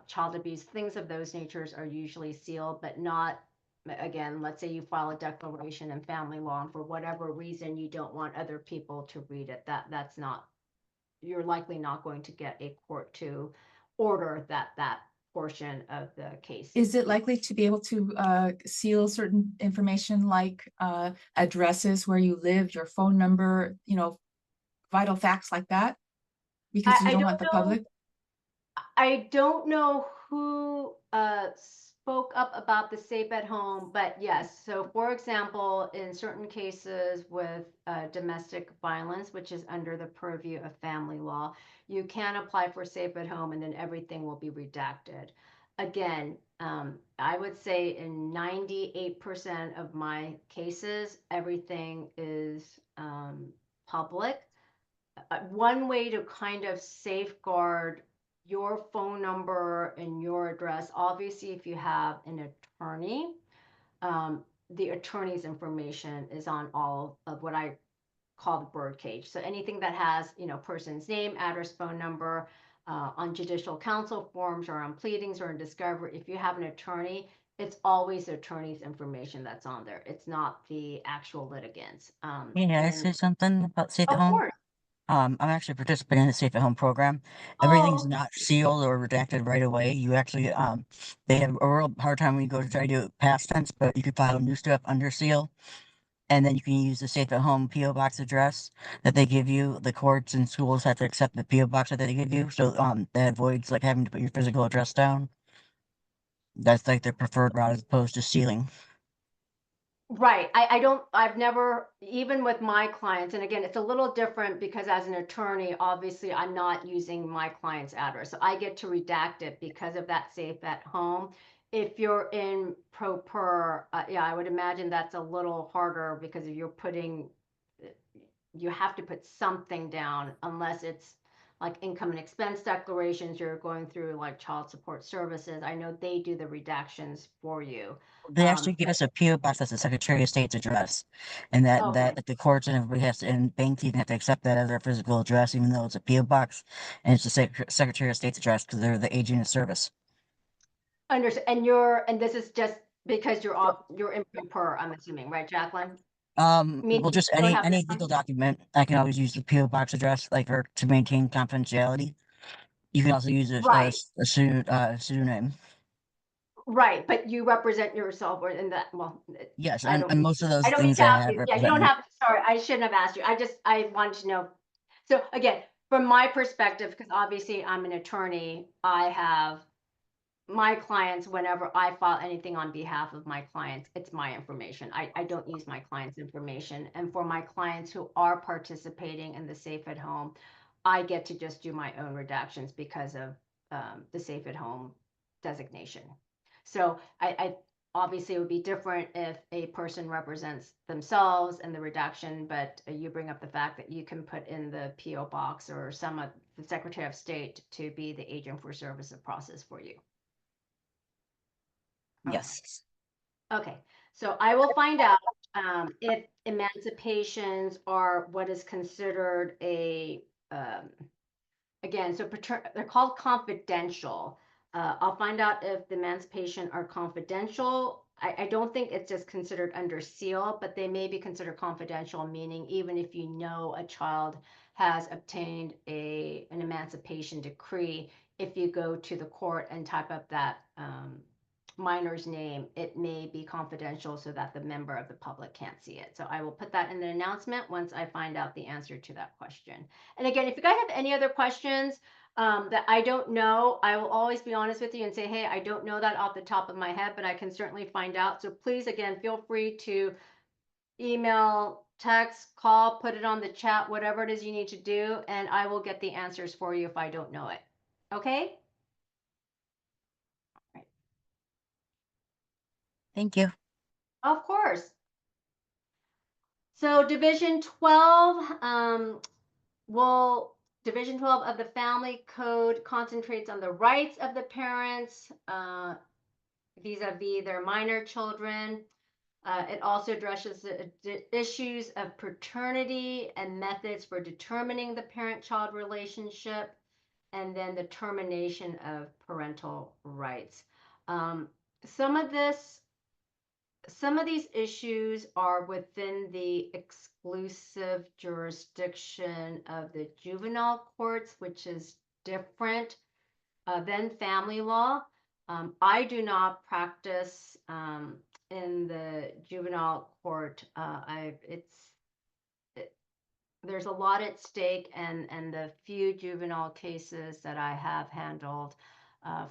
child abuse, things of those natures are usually sealed, but not, again, let's say you file a declaration in family law and for whatever reason you don't want other people to read it, that's not, you're likely not going to get a court to order that portion of the case. Is it likely to be able to seal certain information like addresses where you live, your phone number, vital facts like that? Because you don't want the public? I don't know who spoke up about the safe at home, but yes. So for example, in certain cases with domestic violence, which is under the purview of family law, you can apply for safe at home and then everything will be redacted. Again, I would say in 98% of my cases, everything is public. One way to kind of safeguard your phone number and your address, obviously, if you have an attorney, the attorney's information is on all of what I call the birdcage. So anything that has, person's name, address, phone number, on judicial counsel forms or on pleadings or in discovery, if you have an attorney, it's always the attorney's information that's on there. It's not the actual litigants. May I And say something about Safe at of Home? course. I'm actually participating in the Safe at Home program. Everything's Oh, not sealed or redacted right away. You actually, they have a real hard time when you go to try to do it past tense, but you can file new stuff under seal. And then you can use the Safe at Home PO box address that they give you. The courts and schools have to accept the PO box that they give you, so that avoids like having to put your physical address down. That's like their preferred route as opposed to sealing. right. I've never, even with my clients, and again, it's a little different because as an attorney, obviously, I'm not using my client's address. So I get to redact it because of that Safe at Home. If you're in pro per, yeah, I would imagine that's a little harder because if you're putting, you have to put something down unless it's like income and expense declarations, you're going through like child support services. I know they do the redactions for you. They actually give us a PO box that's the Secretary of State's address, and that Okay. like, the courts and everybody has to, and banks even have to accept that as their physical address, even though it's a PO box, and it's the Secretary of State's address because they're the agent of service. Understood. And this is just because you're in per, I'm assuming, right, Jacqueline? Meaning Well, just you don't have any this legal one? document, I can always use the PO box address, like to maintain confidentiality. You can also use Right, a pseudonym. right. But you represent yourself or in that, well, Yes, I don't and mean, most of those I don't mean things to I have have you. Yeah, you represent don't me. have, sorry, I shouldn't have asked you. I wanted to know. So again, from my perspective, because obviously I'm an attorney, I have my clients, whenever I file anything on behalf of my clients, it's my information. I don't use my clients' information. And for my clients who are participating in the Safe at Home, I get to just do my own redactions because of the Safe at Home designation. So I obviously it would be different if a person represents themselves in the redaction, but you bring up the fact that you can put in the PO box or some of the Secretary of State to be the agent for service of process for you. Yes. Okay, so I will find out if emancipations are what is considered a, again, so they're called confidential. I'll find out if the emancipation are confidential. I don't think it's just considered under seal, but they may be considered confidential, meaning even if you know a child has obtained an emancipation decree, if you go to the court and type up that minor's name, it may be confidential so that the member of the public can't see it. So I will put that in the announcement once I find out the answer to that question. And again, if you guys have any other questions that I don't know, I will always be honest with you and say, hey, I don't know that off the top of my head, but I can certainly find out. So please, again, feel free to email, text, call, put it on the chat, whatever it is you need to do, and I will get the answers for you if I don't know it. Okay? Thank you. Of course. So Division 12, Division 12 of the Family Code concentrates on the rights of the parents vis-a-vis their minor children. It also addresses the issues of paternity and methods for determining the parent-child relationship, and then the termination of parental rights. Some of these issues are within the exclusive jurisdiction of the juvenile courts, which is different than family law. I do not practice in the juvenile court. There's a lot at stake, and the few juvenile cases that I have handled,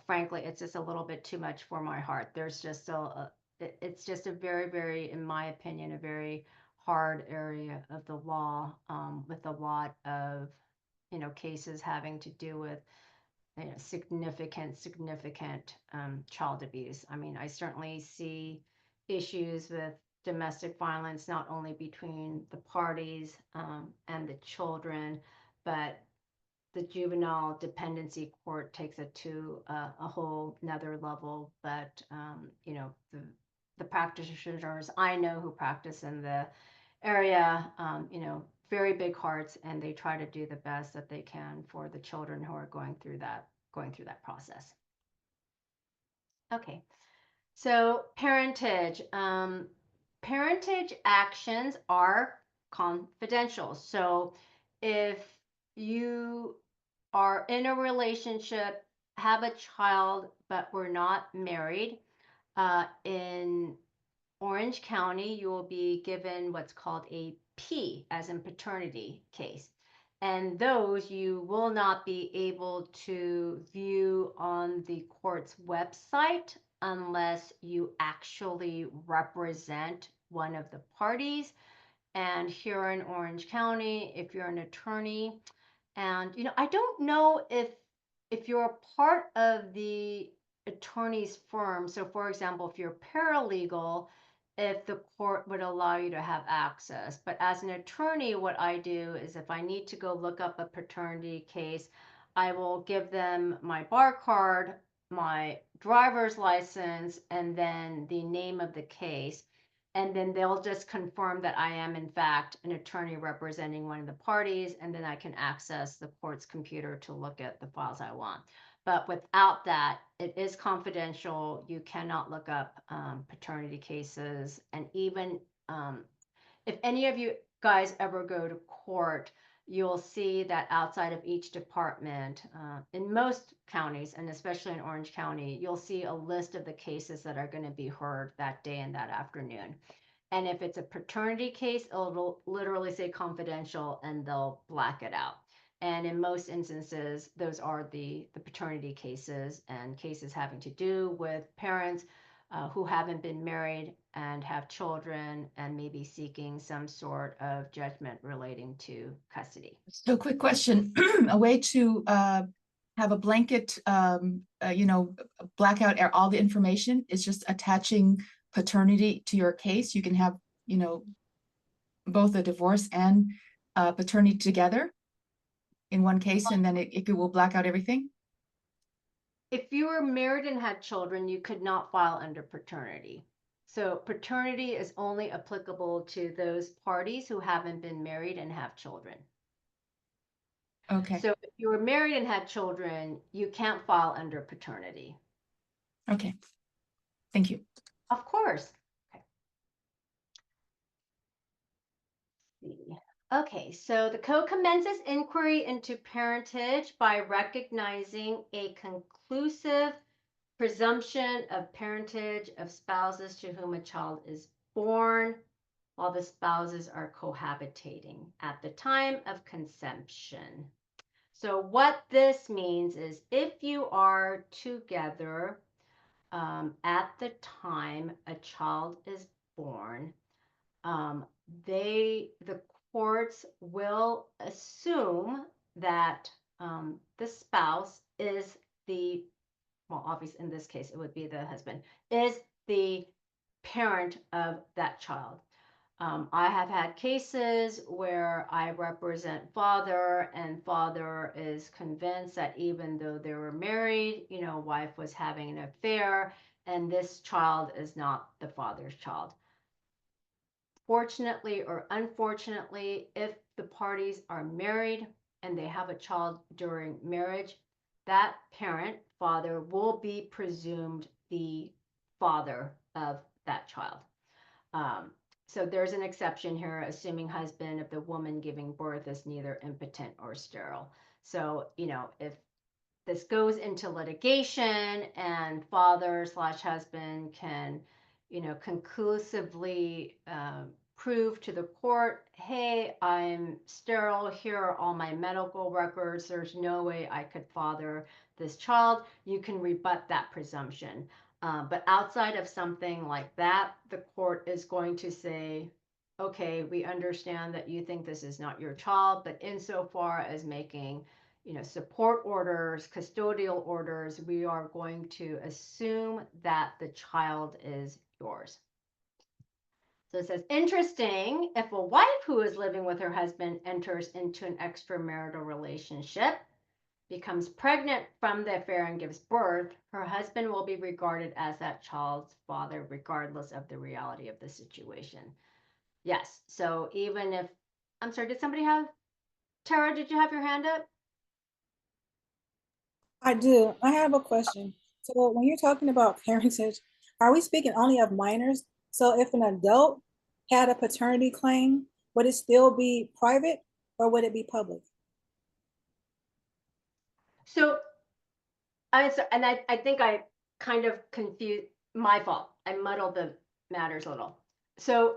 frankly, it's just a little bit too much for my heart. There's just it's just a very, very, in my opinion, a very hard area of the law with a lot of cases having to do with significant child abuse. I mean, I certainly see issues with domestic violence, not only between the parties and the children, but the juvenile dependency court takes it to a whole nother level. But you know, the practitioners I know who practice in the area, you know, very big hearts, and they try to do the best that they can for the children who are going through that process. Okay, so parentage. Parentage actions are confidential. So if you are in a relationship, have a child, but we're not married, in Orange County, you will be given what's called a P, as in paternity case. And those you will not be able to view on the court's website unless you actually represent one of the parties. And here in Orange County, if you're an attorney, and you know, I don't know if you're a part of the attorney's firm. So for example, if you're paralegal, if the court would allow you to have access. But as an attorney, what I do is if I need to go look up a paternity case, I will give them my bar card, my driver's license, and then the name of the case. And then they'll just confirm that I am in fact an attorney representing one of the parties, and then I can access the court's computer to look at the files I want. But without that, it is confidential. You cannot look up paternity cases. And even if any of you guys ever go to court, you'll see that outside of each department, in most counties, and especially in Orange County, you'll see a list of the cases that are going to be heard that day and that afternoon. And if it's a paternity case, it'll literally say confidential and they'll black it out. And in most instances, those are the paternity cases and cases having to do with parents who haven't been married and have children and maybe seeking some sort of judgment relating to custody. So quick question, a way to have a blanket, you know, black out all the information is just attaching paternity to your case. You can have, you know, both a divorce and paternity together in one case, and then it will black out everything. If you were married and had children, you could not file under paternity. So paternity is only applicable to those parties who haven't been married and have children. Okay. So if you were married and had children, you can't file under paternity. Okay. Thank you. Of course. Okay. Okay, so the code commences inquiry into parentage by recognizing a conclusive presumption of parentage of spouses to whom a child is born while the spouses are cohabitating at the time of conception. So what this means is if you are together at the time a child is born, the courts will assume that the spouse is the, well, obviously in this case, it would be the husband, is the parent of that child. I have had cases where I represent father, and father is convinced that even though they were married, you know, wife was having an affair, and this child is not the father's child. Fortunately or unfortunately, if the parties are married and they have a child during marriage, that parent, father, will be presumed the father of that child. So there's an exception here, assuming husband of the woman giving birth is neither impotent or sterile. So, you know, if this goes into litigation and father/husband can, you know, conclusively prove to the court, hey, I'm sterile, here are all my medical records, there's no way I could father this child, you can rebut that presumption. But outside of something like that, the court is going to say, okay, we understand that you think this is not your child, but insofar as making, support orders, custodial orders, we are going to assume that the child is yours. So it says, interesting, if a wife who is living with her husband enters into an extramarital relationship, becomes pregnant from the affair and gives birth, her husband will be regarded as that child's father, regardless of the reality of the situation. Yes, so even if, I'm sorry, did somebody have, Tara, did you have your hand up? I do. I have a question. So when you're talking about parentage, are we speaking only of minors? So if an adult had a paternity claim, would it still be private or would it be public? So, I think I kind of confused, my fault. I muddled the matters a little. So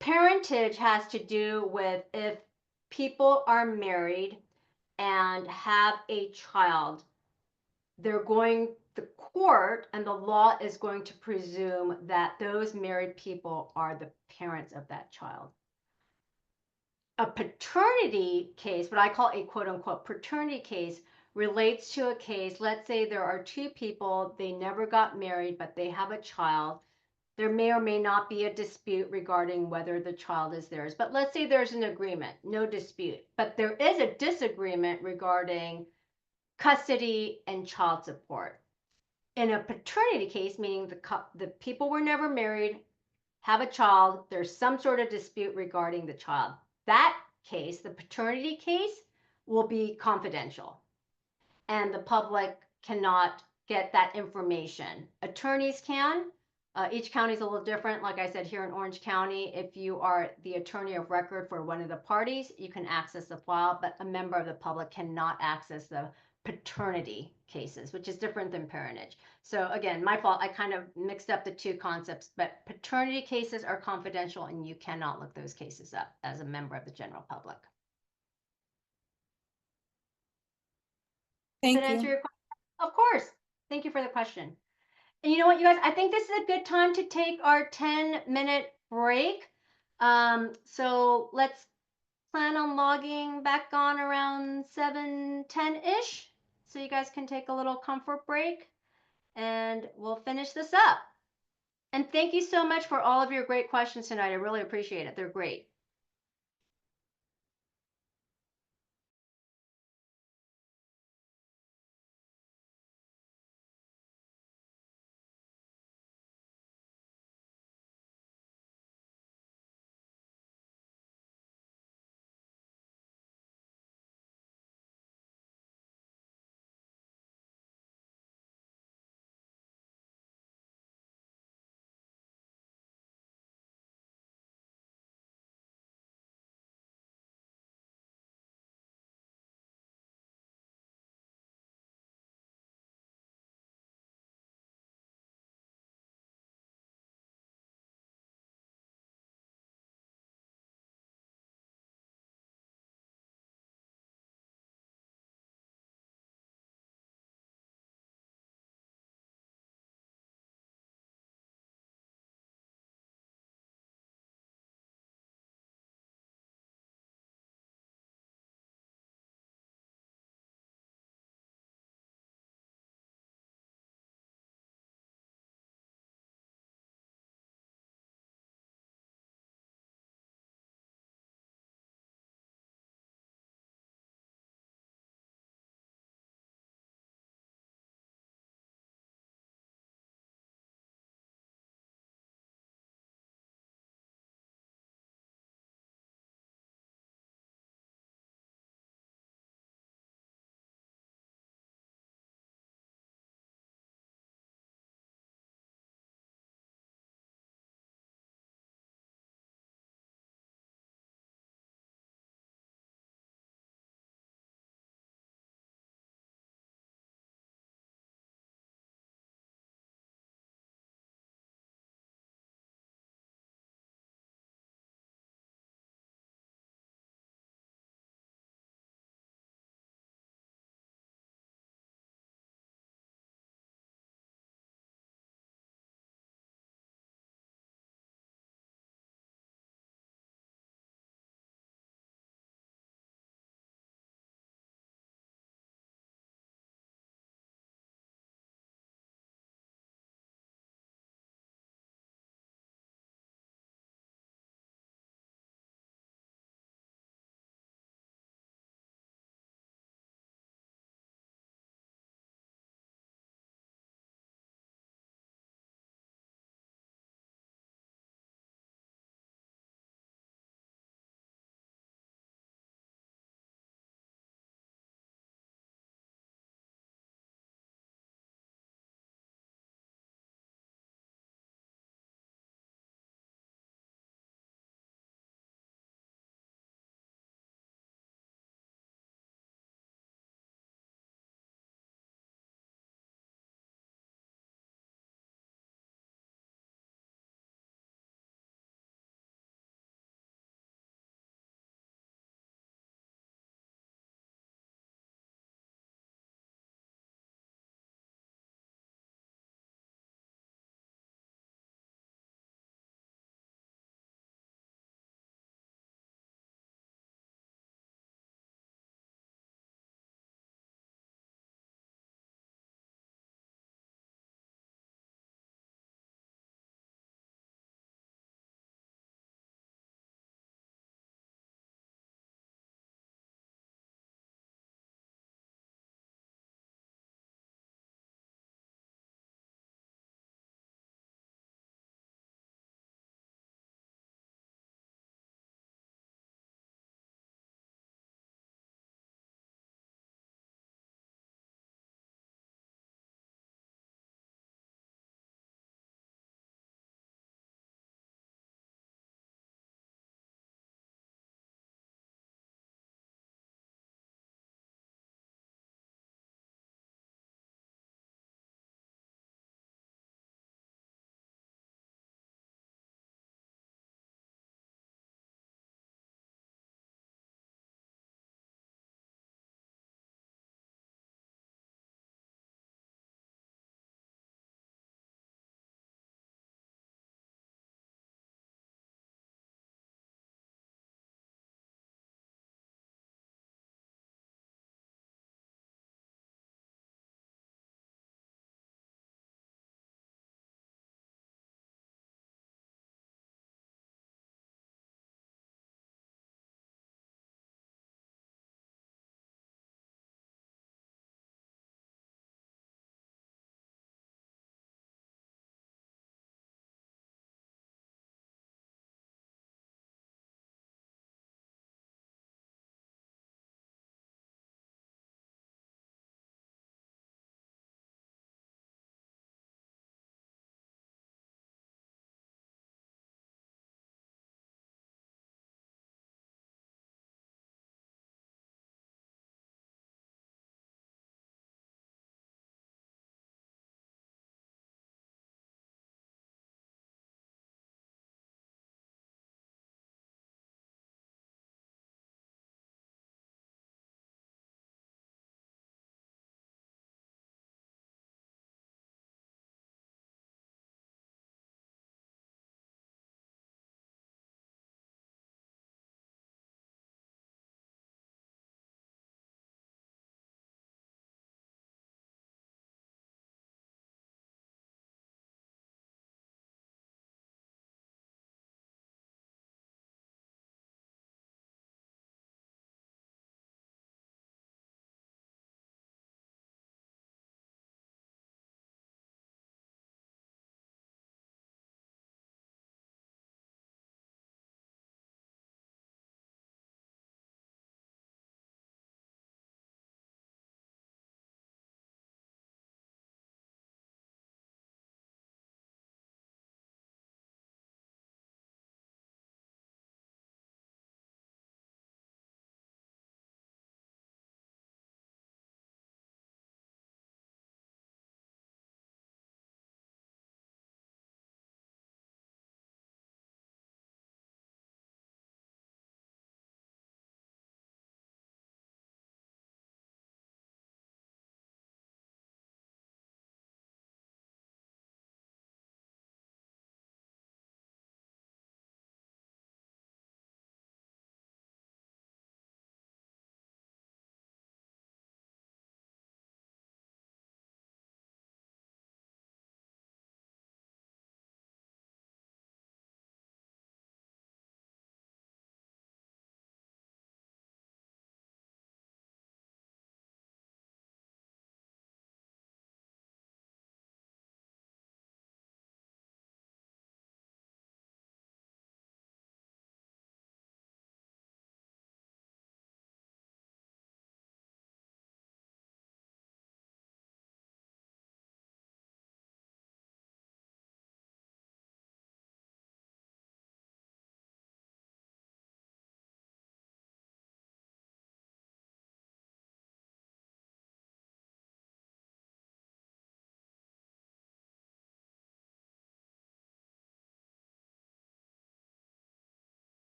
parentage has to do with if people are married and have a child, the court and the law is going to presume that those married people are the parents of that child. A paternity case, what I call a quote unquote paternity case, relates to a case, let's say there are two people, they never got married, but they have a child. There may or may not be a dispute regarding whether the child is theirs, but let's say there's an agreement, no dispute, but there is a disagreement regarding custody and child support. In a paternity case, meaning the people were never married, have a child, there's some sort of dispute regarding the child. That case, the paternity case, will be confidential and the public cannot get that information. Attorneys can. Each county is a little different. Like I said, here in Orange County, if you are the attorney of record for one of the parties, you can access the file, but a member of the public cannot access the paternity cases, which is different than parentage. So again, my fault, I kind of mixed up the two concepts, but paternity cases are confidential and you cannot look those cases up as a member of the general public. Does Thank that answer you. your question? Of course. Thank you for the question. And you know what, you guys, I think this is a good time to take our 10-minute break. So let's plan on logging back on around 7:10-ish. So you guys can take a little comfort break and we'll finish this up. And thank you so much for all of your great questions tonight. I really appreciate it. They're great.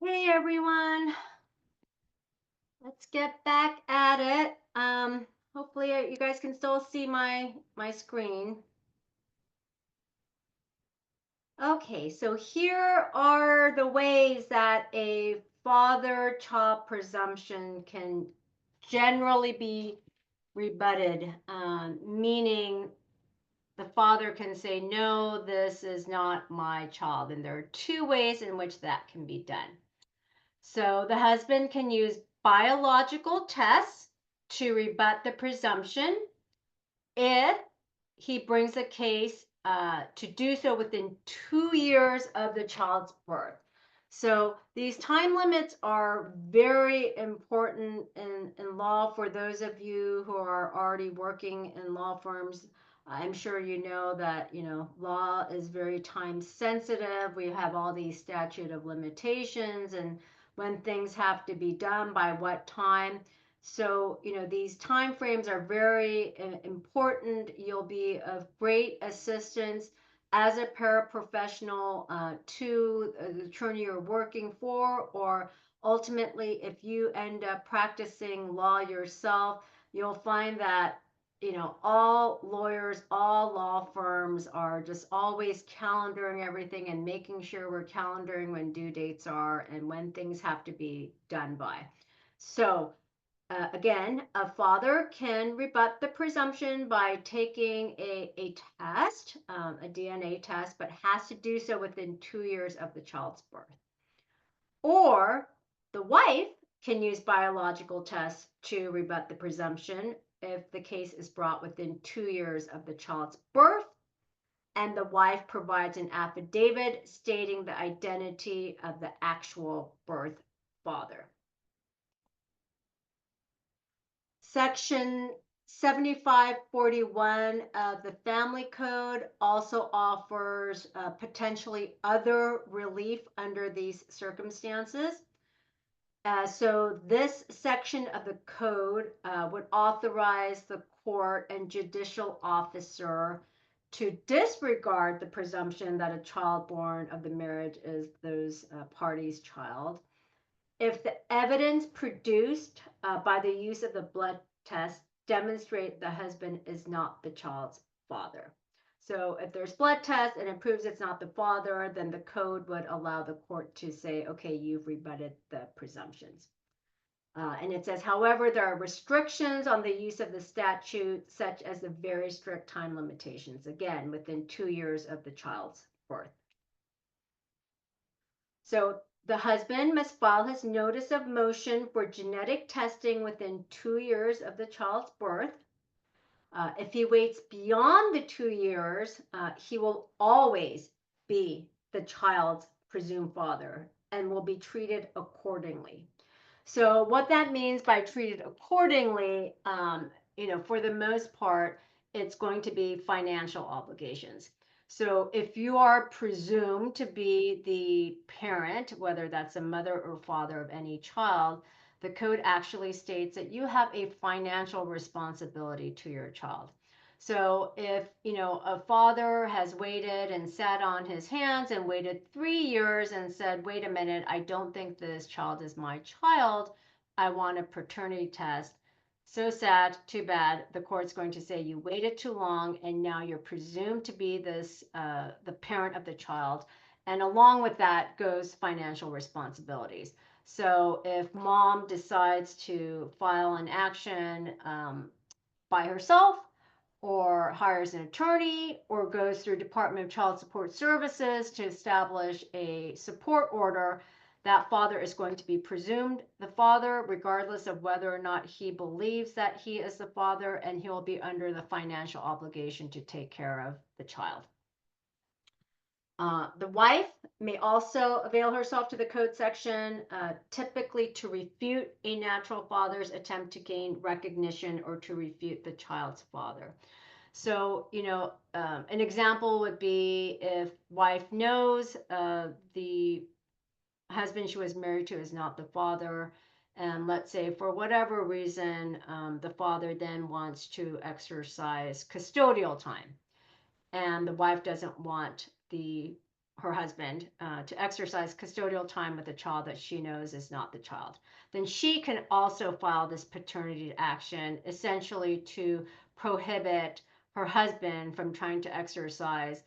Hey everyone, let's get back at it. Hopefully you guys can still see my screen. Okay, so here are the ways that a father-child presumption can generally be rebutted, meaning the father can say, no, this is not my child. And there are two ways in which that can be done. So the husband can use biological tests to rebut the presumption if he brings a case to do so within 2 years of the child's birth. So these time limits are very important in law. For those of you who are already working in law firms, I'm sure you know that, law is very time sensitive. We have all these statute of limitations and when things have to be done by what time. So, these time frames are very important. You'll be of great assistance as a paraprofessional to the attorney you're working for, or ultimately, if you end up practicing law yourself, you'll find that, all lawyers, all law firms are just always calendaring everything and making sure we're calendaring when due dates are and when things have to be done by. So, again, a father can rebut the presumption by taking a test, a DNA test, but has to do so within 2 years of the child's birth. Or the wife can use biological tests to rebut the presumption if the case is brought within 2 years of the child's birth and the wife provides an affidavit stating the identity of the actual birth father. Section 7541 of the Family Code also offers potentially other relief under these circumstances. So this section of the code would authorize the court and judicial officer to disregard the presumption that a child born of the marriage is those parties' child. If the evidence produced by the use of the blood test demonstrate the husband is not the child's father. So if there's blood test and it proves it's not the father, then the code would allow the court to say, okay, you've rebutted the presumptions. And it says, however, there are restrictions on the use of the statute, such as the very strict time limitations, again, within 2 years of the child's birth. So the husband must file his notice of motion for genetic testing within 2 years of the child's birth. If he waits beyond the 2 years, he will always be the child's presumed father and will be treated accordingly. So what that means by treated accordingly, for the most part, it's going to be financial obligations. So if you are presumed to be the parent, whether that's a mother or father of any child, the code actually states that you have a financial responsibility to your child. So if, a father has waited and sat on his hands and waited 3 years and said, wait a minute, I don't think this child is my child, I want a paternity test. So sad, too bad. The court's going to say you waited too long and now you're presumed to be this, the parent of the child. And along with that goes financial responsibilities. So if mom decides to file an action by herself, or hires an attorney, or goes through Department of Child Support Services to establish a support order, that father is going to be presumed the father, regardless of whether or not he believes that he is the father, and he'll be under the financial obligation to take care of the child. The wife may also avail herself to the code section, typically to refute a natural father's attempt to gain recognition or to refute the child's father. So, an example would be if wife knows the husband she was married to is not the father, and let's say for whatever reason, the father then wants to exercise custodial time, and the wife doesn't want the her husband to exercise custodial time with a child that she knows is not the child, then she can also file this paternity action, essentially to prohibit her husband from trying to exercise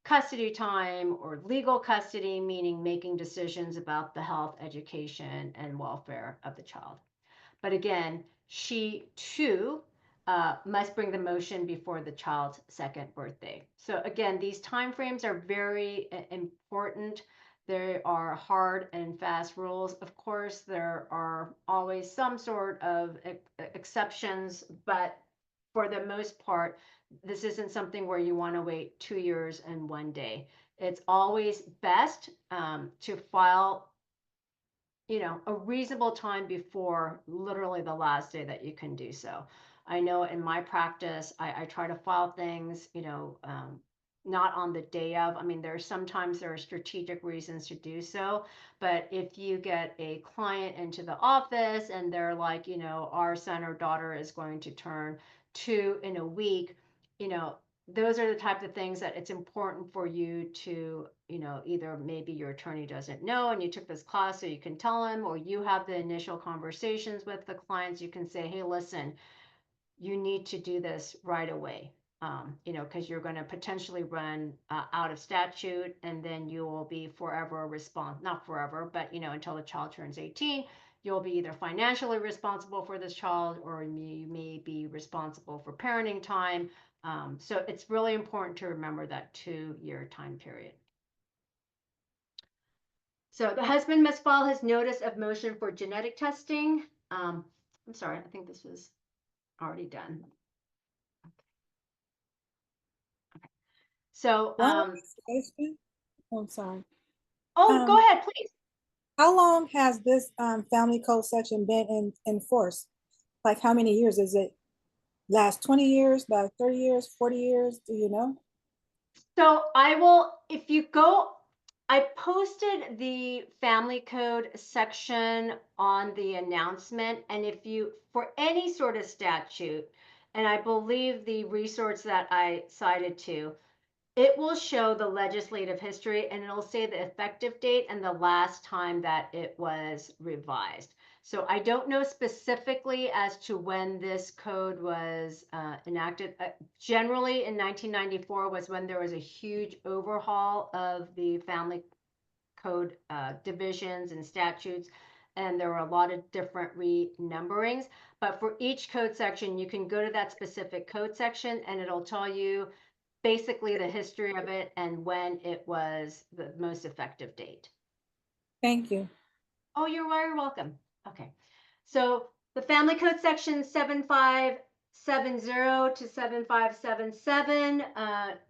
custody time or legal custody, meaning making decisions about the health, education, and welfare of the child. But again, she too must bring the motion before the child's second birthday. So again, these timeframes are very important. There are hard and fast rules. Of course, there are always some sort of exceptions, but for the most part, this isn't something where you want to wait 2 years and 1 day. It's always best to file a reasonable time before literally the last day that you can do so. I know in my practice, I try to file things, not on the day of. I mean, sometimes there are strategic reasons to do so, but if you get a client into the office and they're like, our son or daughter is going to turn 2 in a week, those are the types of things that it's important for you to, either maybe your attorney doesn't know and you took this class so you can tell him, or you have the initial conversations with the clients. You can say, hey, listen, you need to do this right away. Because you're going to potentially run out of statute, and then you will be forever not forever, but until the child turns 18, you'll be either financially responsible for this child, or you may be responsible for parenting time. So it's really important to remember that 2-year time period. So the husband must file his notice of motion for genetic testing. I'm sorry, I think this was already done. Okay. So, I'm sorry. go ahead, please. How long has this family code section been in force? Like how many years? Is it last 20 years, last 30 years, 40 years? Do you know? So if you go, I posted the family code section on the announcement. And for any sort of statute, and I believe the resource that I cited to, it will show the legislative history and it'll say the effective date and the last time that it was revised. So I don't know specifically as to when this code was enacted. Generally in 1994 was when there was a huge overhaul of the family code divisions and statutes, and there were a lot of different renumberings. But for each code section, you can go to that specific code section and it'll tell you basically the history of it and when it was the most effective date. Thank you. Oh, you're very welcome. Okay. So the family code section 7570 to 7577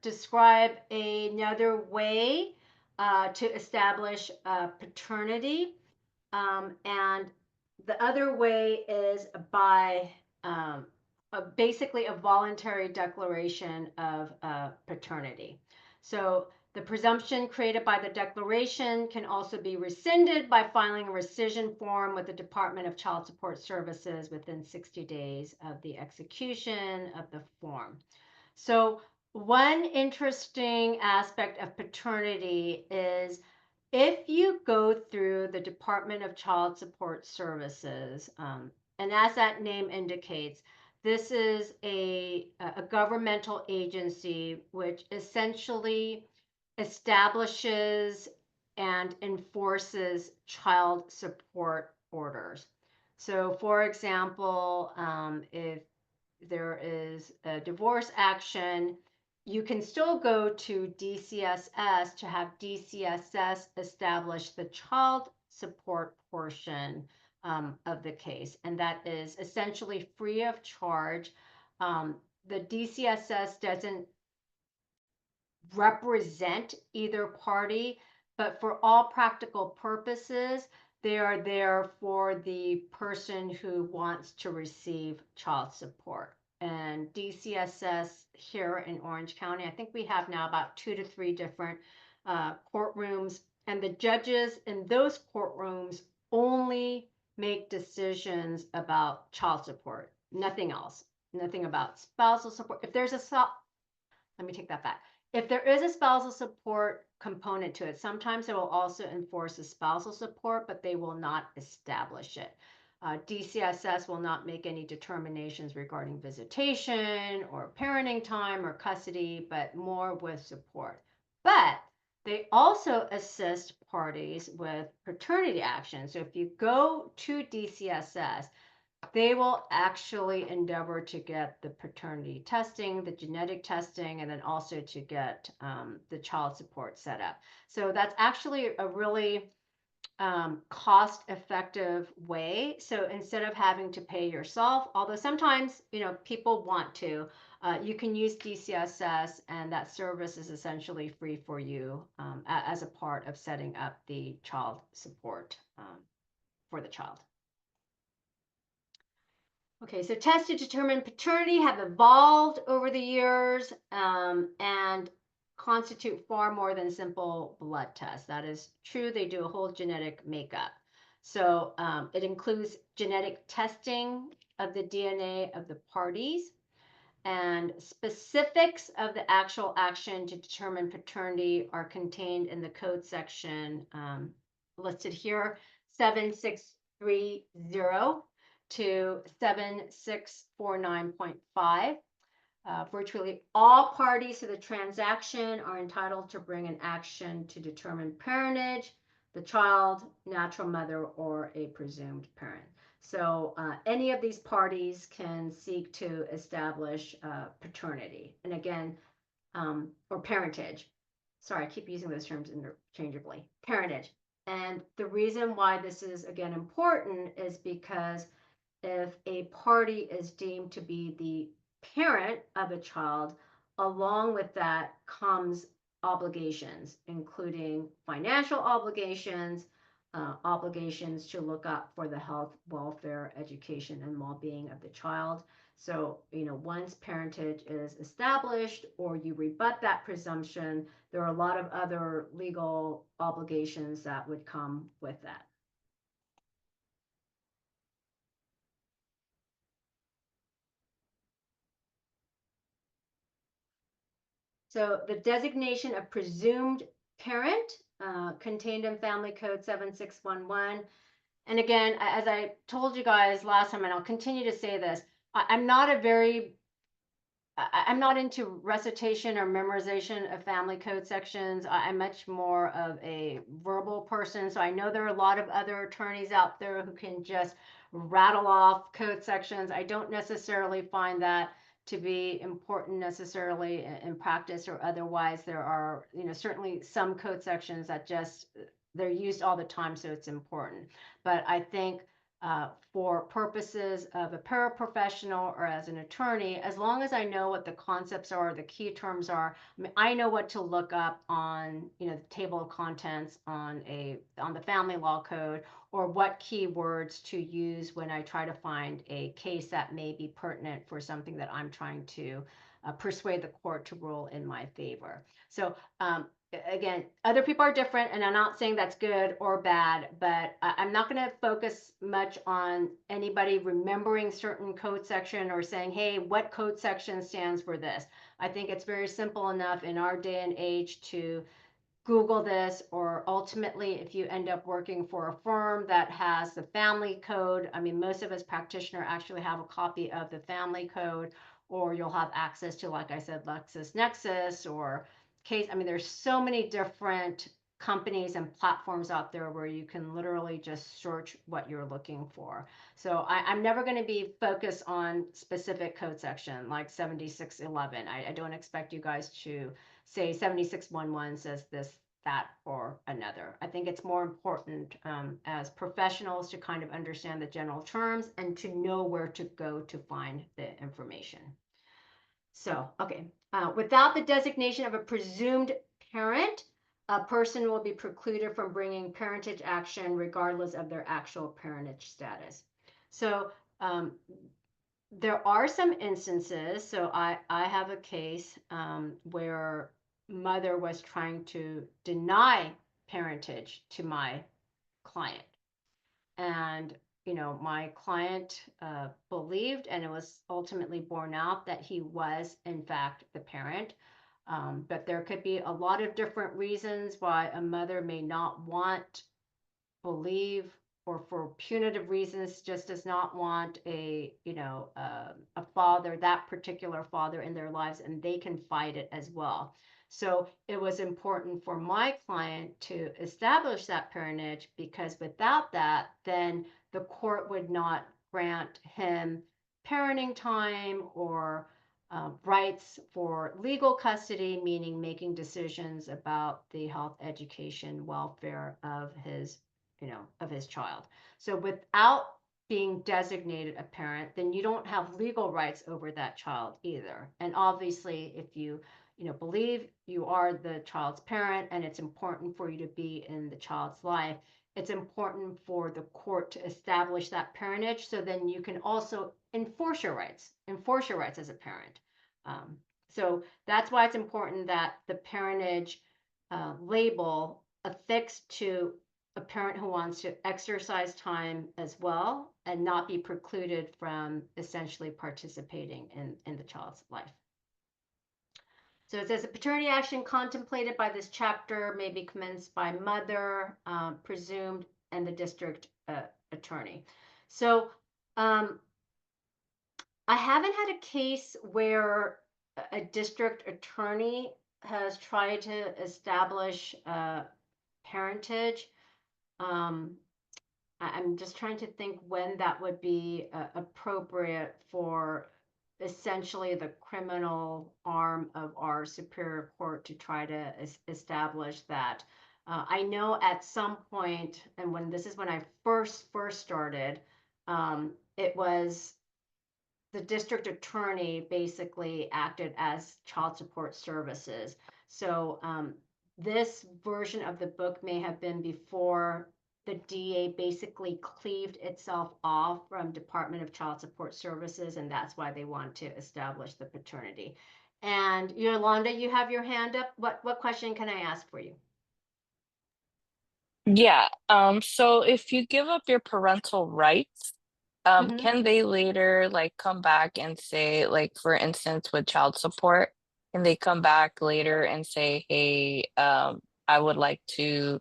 describe another way to establish paternity. And the other way is by basically a voluntary declaration of paternity. So the presumption created by the declaration can also be rescinded by filing a rescission form with the Department of Child Support Services within 60 days of the execution of the form. So one interesting aspect of paternity is if you go through the Department of Child Support Services, and as that name indicates, this is a governmental agency which essentially establishes and enforces child support orders. So, for example, if there is a divorce action, you can still go to DCSS to have DCSS establish the child support portion of the case, and that is essentially free of charge. The DCSS doesn't represent either party, but for all practical purposes, they are there for the person who wants to receive child support. And DCSS here in Orange County, I think we have now about 2 to 3 different courtrooms, and the judges in those courtrooms only make decisions about child support, nothing else, nothing about spousal support. Let me take that back. if there is a spousal support component to it, sometimes it will also enforce the spousal support, but they will not establish it. DCSS will not make any determinations regarding visitation or parenting time or custody, but more with support. But they also assist parties with paternity action. So if you go to DCSS, they will actually endeavor to get the paternity testing, the genetic testing, and then also to get the child support set up. So that's actually a really cost-effective way. So instead of having to pay yourself, although sometimes, people want to, you can use DCSS, and that service is essentially free for you as a part of setting up the child support for the child. Okay, so tests to determine paternity have evolved over the years and constitute far more than simple blood tests. That is true. They do a whole genetic makeup. So it includes genetic testing of the DNA of the parties, and specifics of the actual action to determine paternity are contained in the code section listed here, 7630 to 7649.5. Virtually all parties to the transaction are entitled to bring an action to determine parentage, the child, natural mother, or a presumed parent. So any of these parties can seek to establish paternity. And again, or parentage. Sorry, I keep using those terms interchangeably. Parentage. And the reason why this is, again, important is because if a party is deemed to be the parent of a child, along with that comes obligations, including financial obligations, obligations to look up for the health, welfare, education, and well-being of the child. So, once parentage is established or you rebut that presumption, there are a lot of other legal obligations that would come with that. So the designation of presumed parent contained in Family Code 7611. And again, as I told you guys last time, and I'll continue to say this, I'm not into recitation or memorization of family code sections. I'm much more of a verbal person. So I know there are a lot of other attorneys out there who can just rattle off code sections. I don't necessarily find that to be important necessarily in practice or otherwise. There are, certainly some code sections that they're used all the time, so it's important. But I think for purposes of a paraprofessional or as an attorney, as long as I know what the concepts are, the key terms are, I know what to look up on, the table of contents on the family law code, or what keywords to use when I try to find a case that may be pertinent for something that I'm trying to persuade the court to rule in my favor. So again, other people are different, and I'm not saying that's good or bad, but I'm not going to focus much on anybody remembering certain code section or saying, hey, what code section stands for this? I think it's very simple enough in our day and age to Google this, or ultimately, if you end up working for a firm that has the family code, I mean, most of us practitioners actually have a copy of the family code, or you'll have access to, like I said, LexisNexis or Case. I mean, there's so many different companies and platforms out there where you can literally just search what you're looking for. So I'm never going to be focused on specific code section like 7611. I don't expect you guys to say 7611 says this, that, or another. I think it's more important as professionals to kind of understand the general terms and to know where to go to find the information. So, okay, without the designation of a presumed parent, a person will be precluded from bringing parentage action regardless of their actual parentage status. So there are some instances, so I have a case where mother was trying to deny parentage to my client. And, my client believed, and it was ultimately borne out, that he was, in fact, the parent. But there could be a lot of different reasons why a mother may not want, believe, or for punitive reasons just does not want a father, that particular father in their lives, and they can fight it as well. So it was important for my client to establish that parentage, because without that, then the court would not grant him parenting time or rights for legal custody, meaning making decisions about the health, education, welfare of his child. So without being designated a parent, then you don't have legal rights over that child either. And obviously, if you believe you are the child's parent and it's important for you to be in the child's life, it's important for the court to establish that parentage, so then you can also enforce your rights as a parent. So that's why it's important that the parentage label affixed to a parent who wants to exercise time as well and not be precluded from essentially participating in the child's life. So it says the paternity action contemplated by this chapter may be commenced by mother, presumed, and the district attorney. So I haven't had a case where a district attorney has tried to establish parentage. I'm just trying to think when that would be appropriate for essentially the criminal arm of our Superior Court to try to establish that. I know at some point, and when I first started, it was the district attorney basically acted as child support services. So this version of the book may have been before the DA basically cleaved itself off from Department of Child Support Services, and that's why they want to establish the paternity. And Yolanda, you have your hand up. What question can I ask for you? Yeah, so if you give up your parental rights, can they later like come back and say, like, for instance, with child support, can they come back later and say, hey, I would like to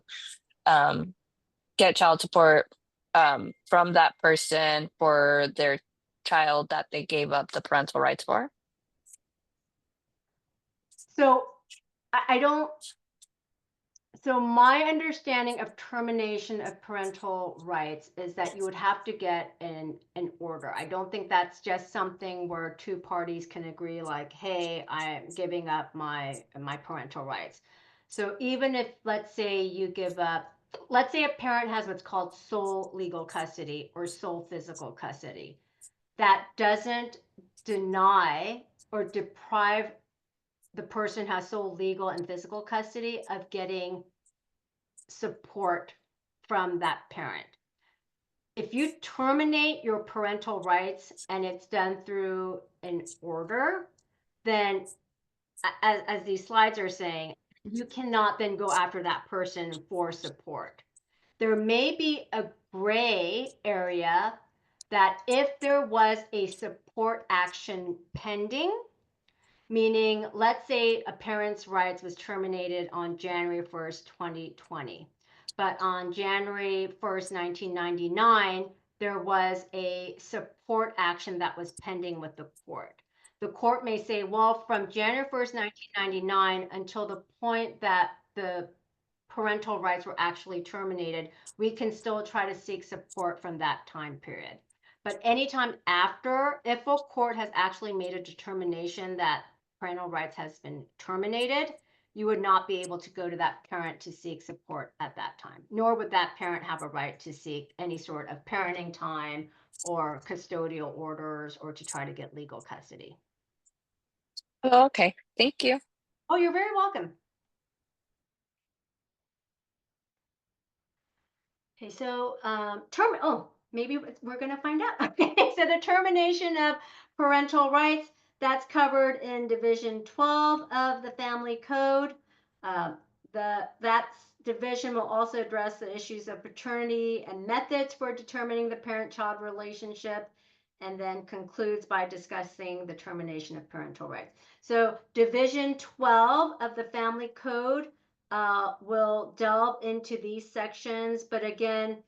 get child support from that person for their child that they gave up the parental rights for? So I don't. So my understanding of termination of parental rights is that you would have to get an order. I don't think that's just something where two parties can agree like, hey, I'm giving up my parental rights. So even if, let's say you give up, let's say a parent has what's called sole legal custody or sole physical custody, that doesn't deny or deprive the person who has sole legal and physical custody of getting support from that parent. If you terminate your parental rights and it's done through an order, then as these slides are saying, you cannot then go after that person for support. There may be a gray area that if there was a support action pending, meaning let's say a parent's rights was terminated on January 1st, 2020. But on January 1st, 1999, there was a support action that was pending with the court. The court may say, well, from January 1st, 1999 until the point that the parental rights were actually terminated, we can still try to seek support from that time period. But anytime after, if a court has actually made a determination that parental rights has been terminated, you would not be able to go to that parent to seek support at that time, nor would that parent have a right to seek any sort of parenting time or custodial orders or to try to get legal custody. Oh, okay, thank you. Oh, you're very welcome. Okay, so maybe we're going to find out. Okay, so the termination of parental rights, that's covered in Division 12 of the Family Code. That division will also address the issues of paternity and methods for determining the parent-child relationship. and then concludes by discussing the termination of parental rights. So Division 12 of the Family Code will delve into these sections, but again,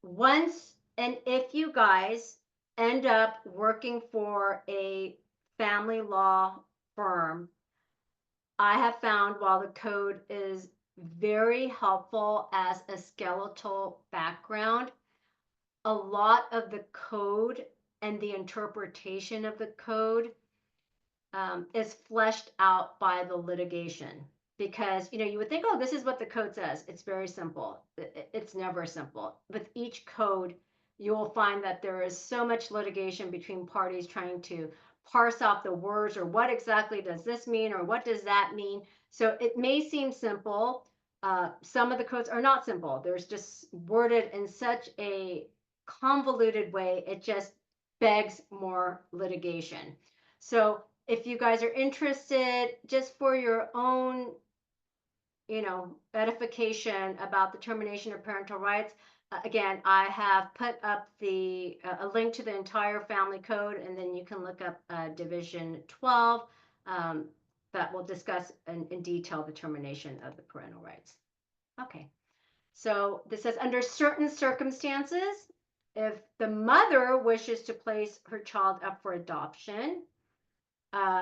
once and if you guys end up working for a family law firm, I have found while the code is very helpful as a skeletal background, a lot of the code and the interpretation of the code is fleshed out by the litigation. Because, you know, you would think, oh, this is what the code says. It's very simple. It's never simple. With each code, you will find that there is so much litigation between parties trying to parse out the words, or what exactly does this mean, or what does that mean? So it may seem simple. Some of the codes are not simple. There's just worded in such a convoluted way, it just begs more litigation. So if you guys are interested, just for your own, you know, edification about the termination of parental rights, again, I have put up a link to the entire family code, and then you can look up Division 12 that will discuss in detail the termination of the parental rights. Okay, so this says under certain circumstances, if the mother wishes to place her child up for adoption,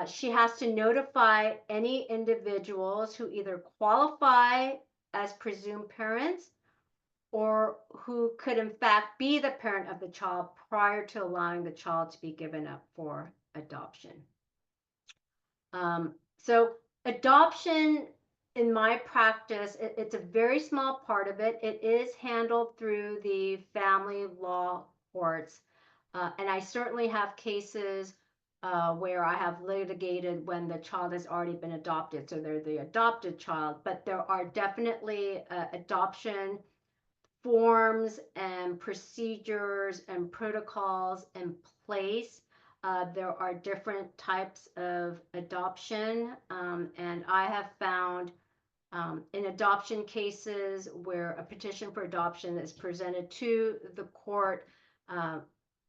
she has to notify any individuals who either qualify as presumed parents or who could in fact be the parent of the child prior to allowing the child to be given up for adoption. So adoption, in my practice, it's a very small part of it. It is handled through the family law courts. And I certainly have cases where I have litigated when the child has already been adopted. So they're the adopted child, but there are definitely adoption forms and procedures and protocols in place. There are different types of adoption, and I have found in adoption cases where a petition for adoption is presented to the court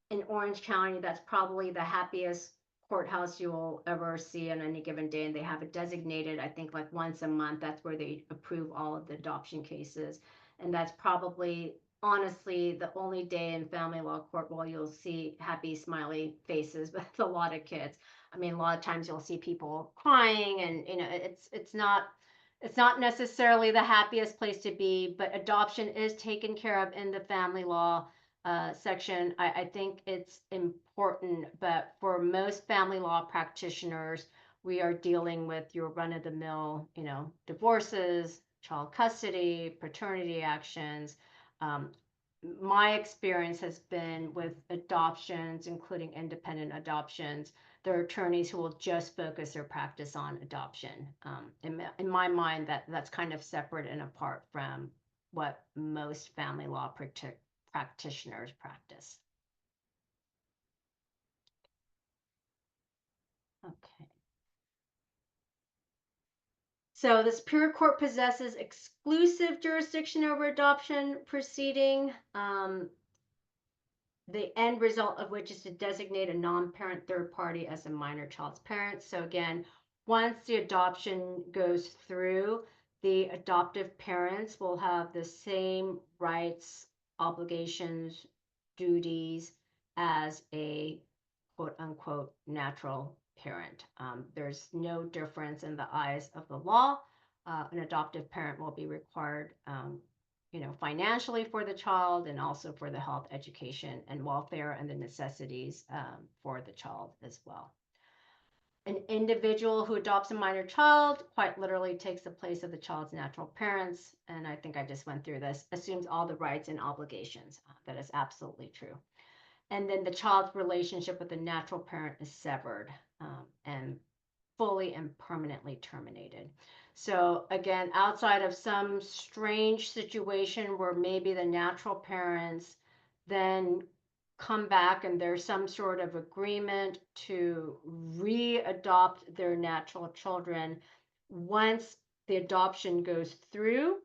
in Orange County, that's probably the happiest courthouse you will ever see on any given day, and they have it designated, I think, like once a month. That's where they approve all of the adoption cases, and that's probably honestly the only day in family law court where you'll see happy smiley faces with a lot of kids. I mean, a lot of times you'll see people crying, and you know, it's not necessarily the happiest place to be, but adoption is taken care of in the family law section. I think it's important, but for most family law practitioners, we are dealing with your run-of-the-mill, you know, divorces, child custody, paternity actions. My experience has been with adoptions, including independent adoptions. There are attorneys who will just focus their practice on adoption. In my mind, that's kind of separate and apart from what most family law practitioners practice. Okay. So the Superior Court possesses exclusive jurisdiction over adoption proceeding. The end result of which is to designate a non-parent third party as a minor child's parent. So again, once the adoption goes through, the adoptive parents will have the same rights, obligations, duties as a quote unquote natural parent. There's no difference in the eyes of the law. An adoptive parent will be required you know, financially for the child, and also for the health, education, and welfare, and the necessities for the child as well. An individual who adopts a minor child quite literally takes the place of the child's natural parents, and I think I just went through this, assumes all the rights and obligations. That is absolutely true. And then the child's relationship with the natural parent is severed and fully and permanently terminated. So again, outside of some strange situation where maybe the natural parents then come back and there's some sort of agreement to re-adopt their natural children, once the adoption goes through,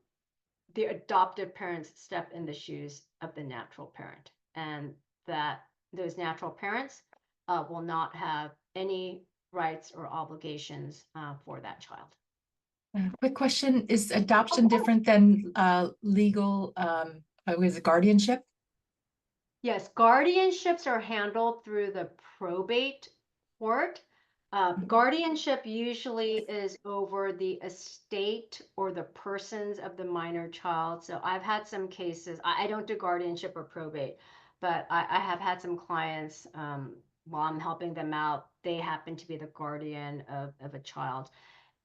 the adoptive parents step in the shoes of the natural parent. And that those natural parents will not have any rights or obligations for that child. Quick question, is adoption different than legal, was it guardianship? Yes, guardianships are handled through the probate court. Guardianship usually is over the estate or the persons of the minor child. So I've had some cases, I don't do guardianship or probate, but I have had some clients while I'm helping them out, they happen to be the guardian of a child.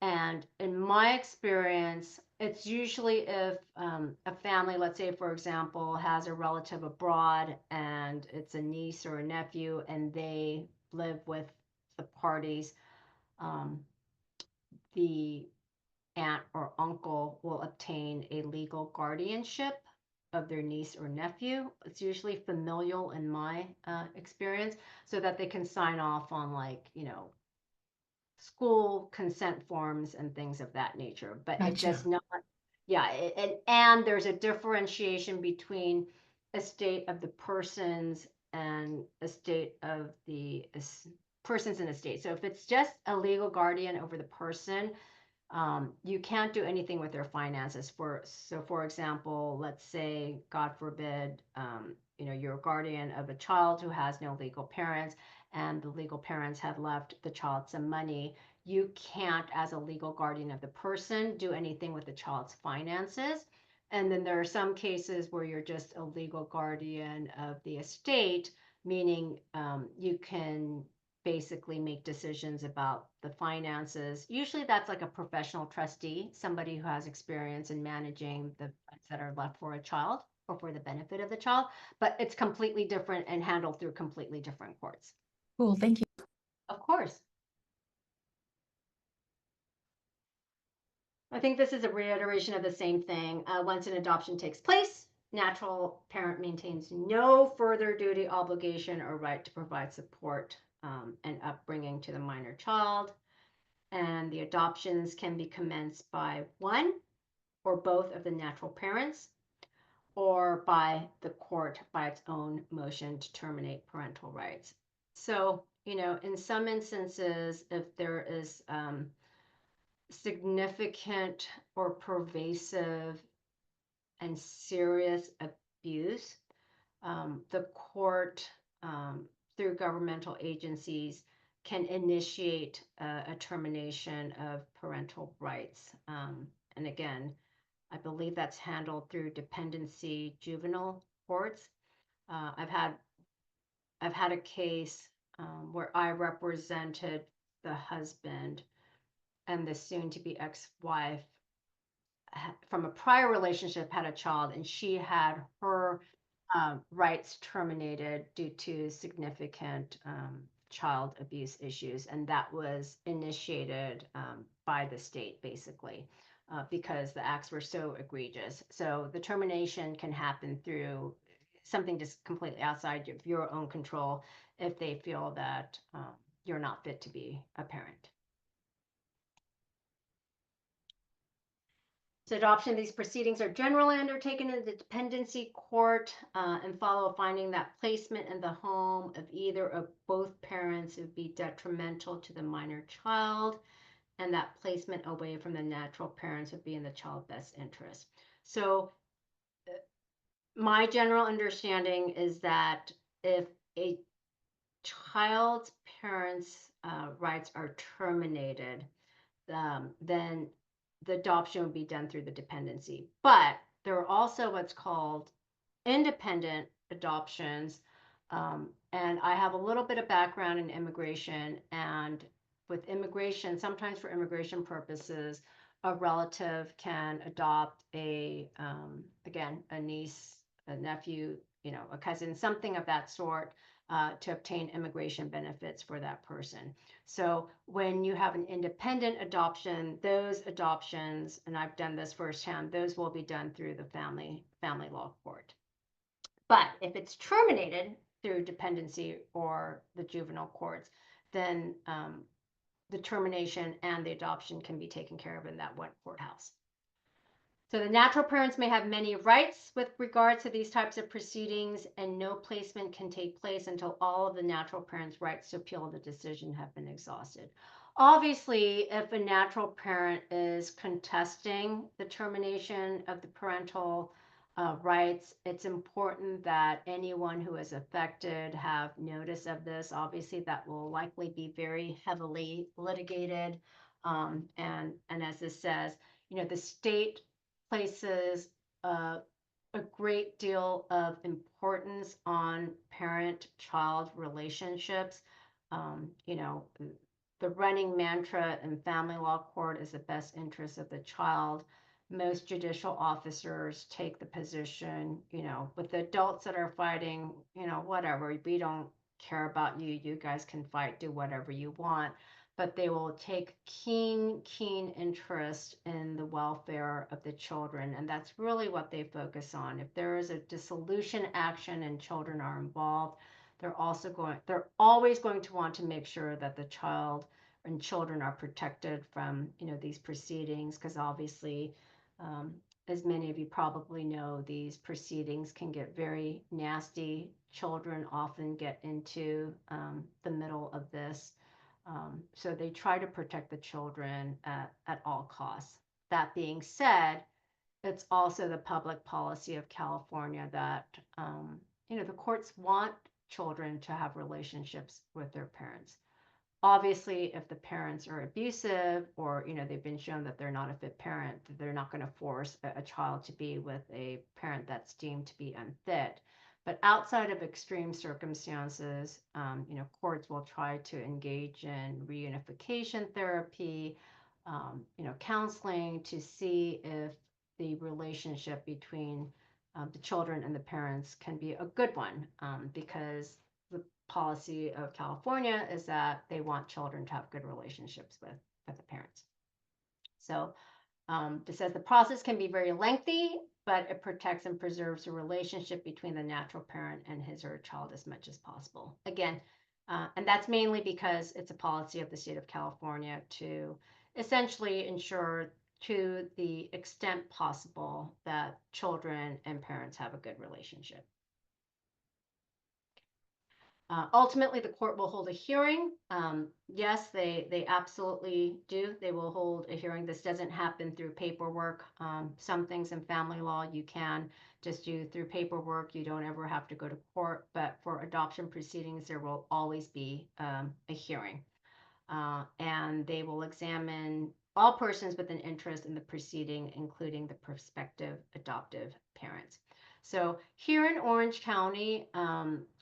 And in my experience, it's usually if a family, let's say, for example, has a relative abroad and it's a niece or a nephew and they live with the parties, the aunt or uncle will obtain a legal guardianship of their niece or nephew. It's usually familial in my experience, so that they can sign off on, like, school consent forms and things of that nature, but it Gotcha. does not, yeah, and there's a differentiation between estate of the persons and estate of the persons and estate. So if it's just a legal guardian over the person, you can't do anything with their finances. For example, let's say, God forbid, you're a guardian of a child who has no legal parents, and the legal parents have left the child some money. You can't, as a legal guardian of the person, do anything with the child's finances. And then there are some cases where you're just a legal guardian of the estate, meaning you can basically make decisions about the finances. Usually that's like a professional trustee, somebody who has experience in managing the funds that are left for a child or for the benefit of the child, but it's completely different and handled through completely different courts. Cool, thank you. Of course. I think this is a reiteration of the same thing. Once an adoption takes place, natural parent maintains no further duty, obligation, or right to provide support and upbringing to the minor child. And the adoptions can be commenced by one or both of the natural parents, or by the court by its own motion to terminate parental rights. So, in some instances, if there is significant or pervasive and serious abuse, the court, through governmental agencies, can initiate a termination of parental rights. And again, I believe that's handled through dependency juvenile courts. I've had a case where I represented the husband, and the soon-to-be ex-wife from a prior relationship had a child, and she had her rights terminated due to significant child abuse issues, and that was initiated by the state, basically, because the acts were so egregious. So the termination can happen through something just completely outside of your own control if they feel that you're not fit to be a parent. So adoption of these proceedings are generally undertaken in the dependency court and follow a finding that placement in the home of either of both parents would be detrimental to the minor child, and that placement away from the natural parents would be in the child's best interest. So my general understanding is that if a child's parents' rights are terminated, then the adoption would be done through the dependency. But there are also what's called independent adoptions. And I have a little bit of background in immigration, and with immigration, sometimes for immigration purposes, a relative can adopt again, a niece, a nephew, a cousin, something of that sort, to obtain immigration benefits for that person. So when you have an independent adoption, those adoptions, and I've done this firsthand, those will be done through the family law court. But if it's terminated through dependency or the juvenile courts, then the termination and the adoption can be taken care of in that one courthouse. So the natural parents may have many rights with regard to these types of proceedings, and no placement can take place until all of the natural parents' rights to appeal the decision have been exhausted. Obviously, if a natural parent is contesting the termination of the parental rights, it's important that anyone who is affected have notice of this. Obviously, that will likely be very heavily litigated. And as this says, the state places a great deal of importance on parent-child relationships. The running mantra in family law court is the best interest of the child. Most judicial officers take the position, with the adults that are fighting, whatever, we don't care about you. You guys can fight, do whatever you want. But they will take keen interest in the welfare of the children. And that's really what they focus on. If there is a dissolution action and children are involved, they're always going to want to make sure that the child and children are protected from, these proceedings, because obviously, as many of you probably know, these proceedings can get very nasty. Children often get into the middle of this. So they try to protect the children at all costs. That being said, it's also the public policy of California that, the courts want children to have relationships with their parents. Obviously, if the parents are abusive or, they've been shown that they're not a fit parent, they're not going to force a child to be with a parent that's deemed to be unfit. But outside of extreme circumstances, courts will try to engage in reunification therapy, counseling to see if the relationship between the children and the parents can be a good one, because the policy of California is that they want children to have good relationships with the parents. So it says the process can be very lengthy, but it protects and preserves the relationship between the natural parent and his or her child as much as possible. Again, and that's mainly because it's a policy of the state of California to essentially ensure, to the extent possible, that children and parents have a good relationship. Ultimately, the court will hold a hearing. Yes, they absolutely do. They will hold a hearing. This doesn't happen through paperwork. Some things in family law you can just do through paperwork. You don't ever have to go to court. But for adoption proceedings, there will always be a hearing. And they will examine all persons with an interest in the proceeding, including the prospective adoptive parents. So here in Orange County,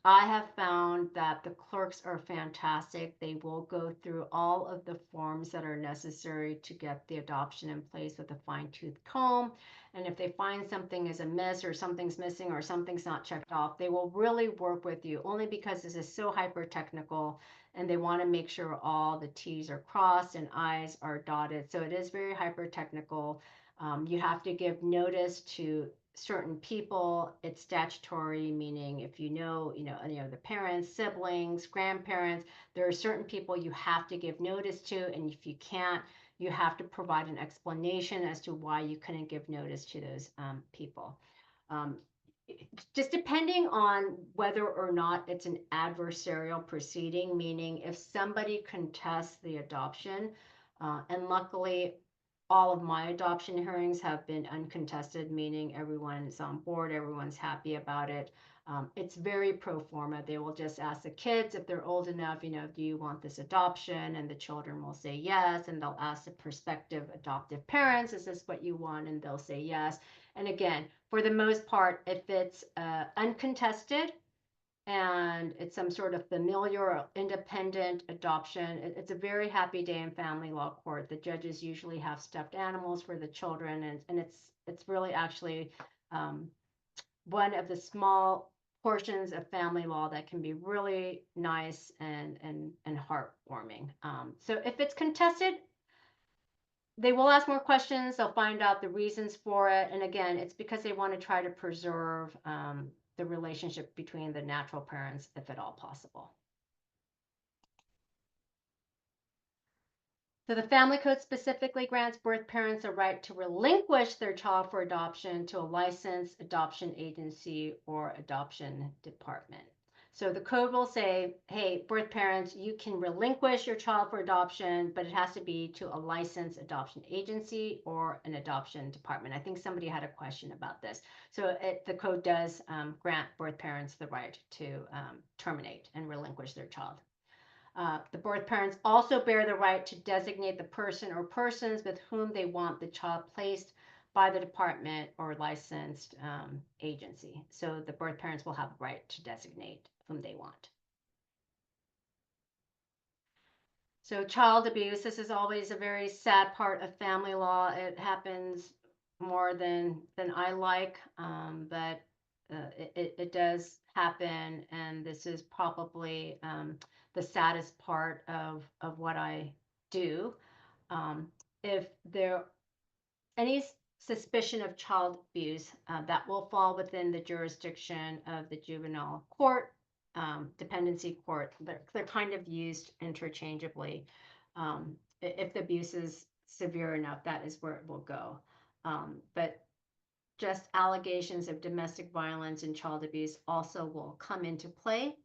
I have found that the clerks are fantastic. They will go through all of the forms that are necessary to get the adoption in place with a fine-tooth comb. And if they find something is amiss or something's missing or something's not checked off, they will really work with you, only because this is so hyper-technical and they want to make sure all the T's are crossed and I's are dotted. So it is very hyper-technical. You have to give notice to certain people. It's statutory, meaning if you know the parents, siblings, grandparents, there are certain people you have to give notice to, and if you can't, you have to provide an explanation as to why you couldn't give notice to those people. Just depending on whether or not it's an adversarial proceeding, meaning if somebody contests the adoption, and luckily all of my adoption hearings have been uncontested, meaning everyone's on board, everyone's happy about it. It's very pro forma. They will just ask the kids if they're old enough, do you want this adoption? And the children will say yes. And they'll ask the prospective adoptive parents, is this what you want? And they'll say yes. And again, for the most part, if it's uncontested and it's some sort of familiar or independent adoption, it's a very happy day in family law court. The judges usually have stuffed animals for the children, and it's really actually one of the small portions of family law that can be really nice and heartwarming. So if it's contested, they will ask more questions. They'll find out the reasons for it. And again, it's because they want to try to preserve the relationship between the natural parents, if at all possible. So the family code specifically grants birth parents a right to relinquish their child for adoption to a licensed adoption agency or adoption department. So the code will say, hey, birth parents, you can relinquish your child for adoption, but it has to be to a licensed adoption agency or an adoption department. I think somebody had a question about this. So the code does grant birth parents the right to terminate and relinquish their child. The birth parents also bear the right to designate the person or persons with whom they want the child placed by the department or licensed agency. So the birth parents will have the right to designate whom they want. So child abuse, this is always a very sad part of family law. It happens more than I like, but it does happen, and this is probably the saddest part of what I do. If there any suspicion of child abuse, that will fall within the jurisdiction of the juvenile court, dependency court. They're kind of used interchangeably. If the abuse is severe enough, that is where it will go. But just allegations of domestic violence and child abuse also will come into play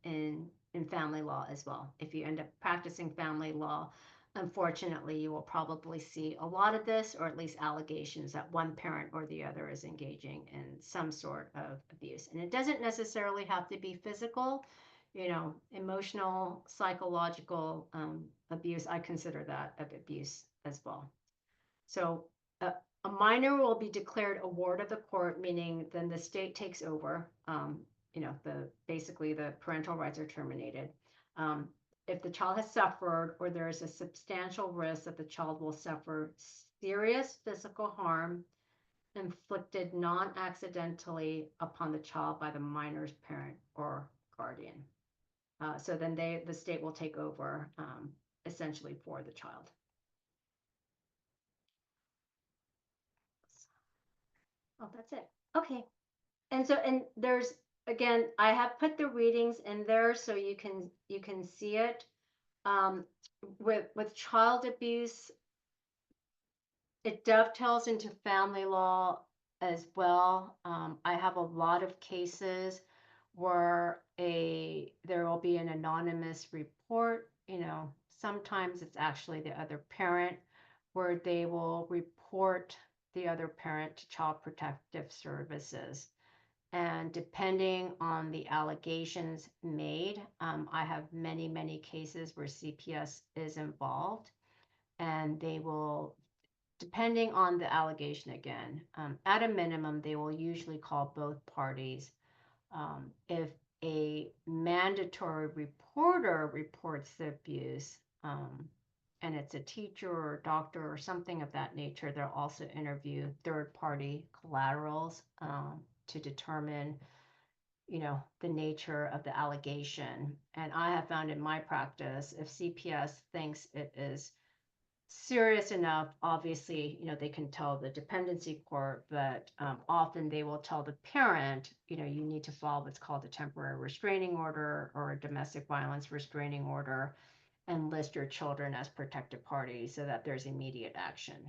in family law as well. If you end up practicing family law, unfortunately, you will probably see a lot of this, or at least allegations that one parent or the other is engaging in some sort of abuse. And it doesn't necessarily have to be physical, emotional, psychological abuse. I consider that abuse as well. So a minor will be declared a ward of the court, meaning then the state takes over. Basically the parental rights are terminated. If the child has suffered, or there is a substantial risk that the child will suffer serious physical harm inflicted non-accidentally upon the child by the minor's parent or guardian. So then the state will take over essentially for the child. Oh, that's it. Okay. And there's, again, I have put the readings in there so you can see it. With child abuse, it dovetails into family law as well. I have a lot of cases where there will be an anonymous report. Sometimes it's actually the other parent, where they will report the other parent to Child Protective Services. And depending on the allegations made, I have many, many cases where CPS is involved, and they will, depending on the allegation again, at a minimum, they will usually call both parties. If a mandatory reporter reports the abuse, and it's a teacher or a doctor or something of that nature, they'll also interview third-party collaterals to determine, the nature of the allegation. And I have found in my practice, if CPS thinks it is serious enough, obviously, they can tell the dependency court, but often they will tell the parent, you need to file what's called a temporary restraining order or a domestic violence restraining order, and list your children as protected parties so that there's immediate action.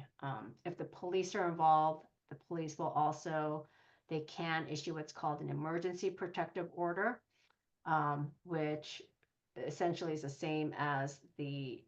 If the police are involved, the police will also, they can issue what's called an emergency protective order, which essentially is the same as the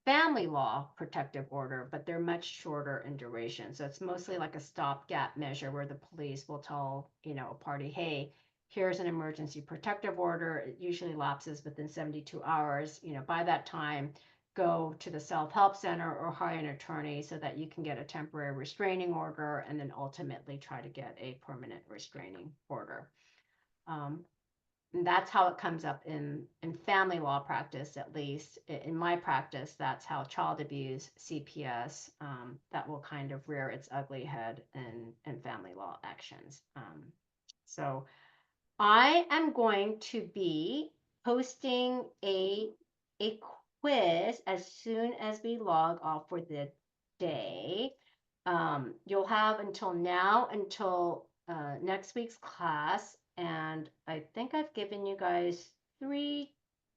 family law protective order, but they're much shorter in duration. So it's mostly like a stopgap measure where the police will tell, a party, hey, here's an emergency protective order. It usually lapses within 72 hours. By that time, go to the self-help center or hire an attorney so that you can get a temporary restraining order, and then ultimately try to get a permanent restraining order. And that's how it comes up in family law practice, at least. In my practice, that's how child abuse, CPS, that will kind of rear its ugly head in family law actions. So I am going to be posting a quiz as soon as we log off for the day. You'll have until next week's class, and I think I've given you guys 3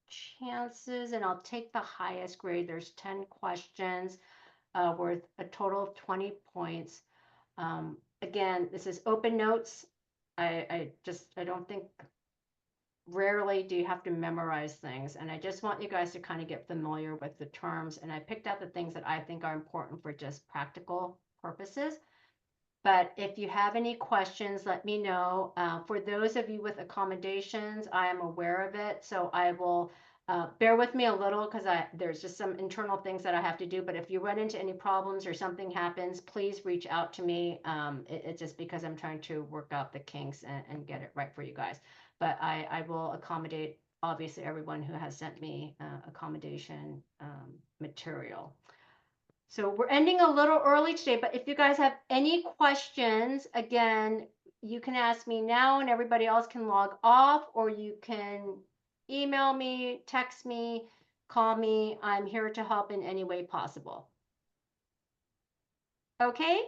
chances, and I'll take the highest grade. There's 10 questions worth a total of 20 points. Again, this is open notes. I don't think, rarely do you have to memorize things. And I just want you guys to kind of get familiar with the terms. And I picked out the things that I think are important for just practical purposes. But if you have any questions, let me know. For those of you with accommodations, I am aware of it. So I will bear with me a little because there's just some internal things that I have to do. But if you run into any problems or something happens, please reach out to me. It's just because I'm trying to work out the kinks and get it right for you guys. But I will accommodate, obviously, everyone who has sent me accommodation material. So we're ending a little early today, but if you guys have any questions, again, you can ask me now and everybody else can log off, or you can email me, text me, call me. I'm here to help in any way possible. Okay?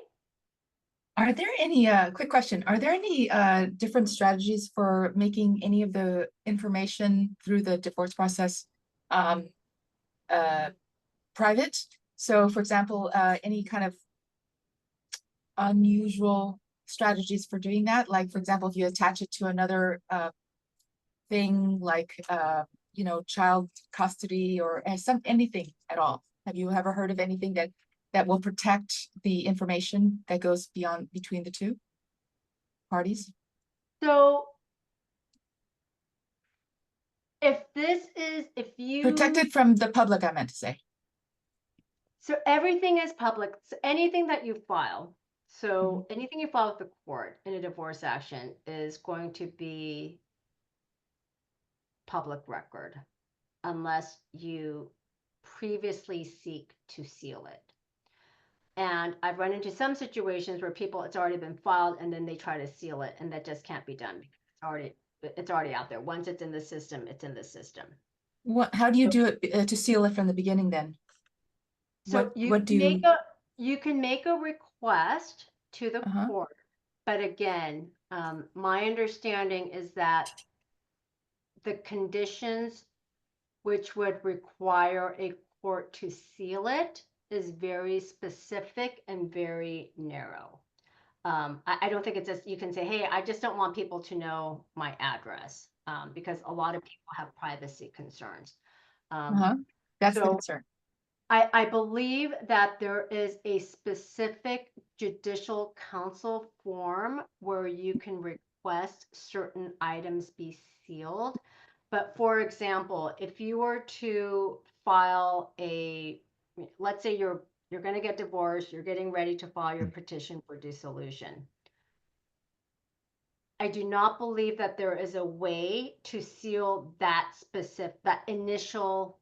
Are there any, quick question, are there any different strategies for making any of the information through the divorce process private? So for example, any kind of unusual strategies for doing that? Like, for example, if you attach it to another thing like, you know, child custody or anything at all. Have you ever heard of anything that will protect the information that goes between the two parties? So if you Protected from the public, I meant to say. So everything is public. So anything that you file, so anything you file with the court in a divorce action is going to be public record unless you previously seek to seal it. And I've run into some situations where it's already been filed and then they try to seal it, and that just can't be done because it's already out there. Once it's in the system, it's in the system. How do you do it to seal it from the beginning then? So you can make a request to the court, but again, my understanding is that the conditions which would require a court to seal it is very specific and very narrow. I don't think it's just, you can say, hey, I just don't want people to know my address, because a lot of people have privacy concerns. That's the concern. I believe that there is a specific judicial counsel form where you can request certain items be sealed. But for example, if you were to file let's say you're going to get divorced, you're getting ready to file your petition for dissolution. I do not believe that there is a way to seal that initial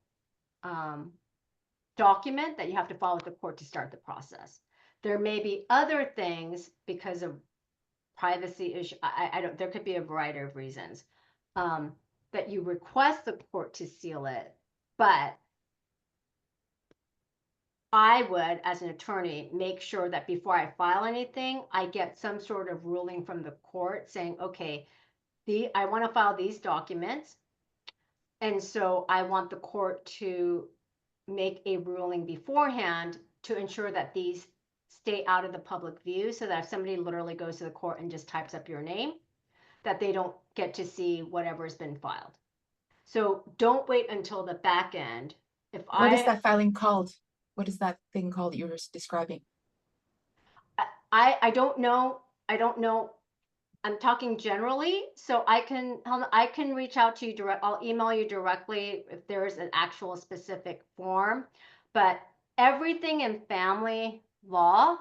document that you have to file with the court to start the process. There may be other things because of privacy issue. There could be a variety of reasons that you request the court to seal it, but I would, as an attorney, make sure that before I file anything, I get some sort of ruling from the court saying, okay, I want to file these documents. And so I want the court to make a ruling beforehand to ensure that these stay out of the public view, so that if somebody literally goes to the court and just types up your name, that they don't get to see whatever has been filed. So don't wait until the back end. What is that filing called? What is that thing called that you were describing? I don't know. I don't know. I'm talking generally, so I can reach out to you direct. I'll email you directly if there's an actual specific form. But everything in family law,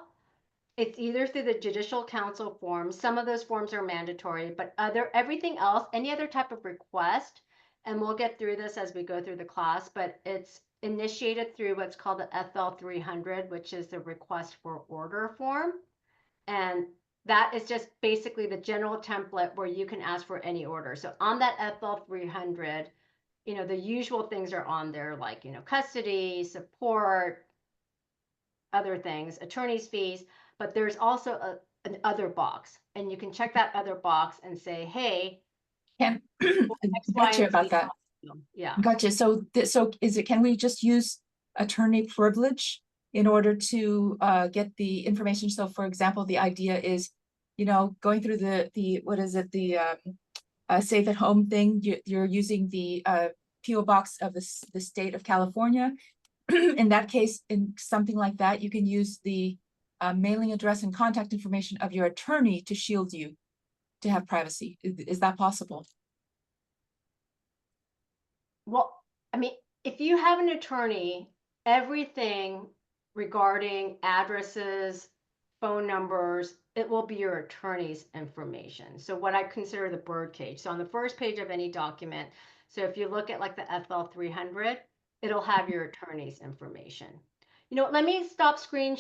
it's either through the judicial counsel form. Some of those forms are mandatory, but everything else, any other type of request, and we'll get through this as we go through the class, but it's initiated through what's called the FL 300, which is the request for order form. And that is just basically the general template where you can ask for any order. So on that FL 300, the usual things are on there, like, custody, support, other things, attorney's fees, but there's also an other box, and you can check that other box and say, hey, Got you about that. Yeah. Gotcha. So, so can we just use attorney privilege in order to get the information? So for example, the idea is, going through the what is it, the safe at home thing, you're using the PO box of the state of California. In that case, in something like that, you can use the mailing address and contact information of your attorney to shield you, to have privacy. Is that possible? Well, I mean, if you have an attorney, everything regarding addresses, phone numbers, it will be your attorney's information. So what I consider the birdcage. So on the first page of any document, so if you look at like the FL 300, it'll have your attorney's information. Let me stop screen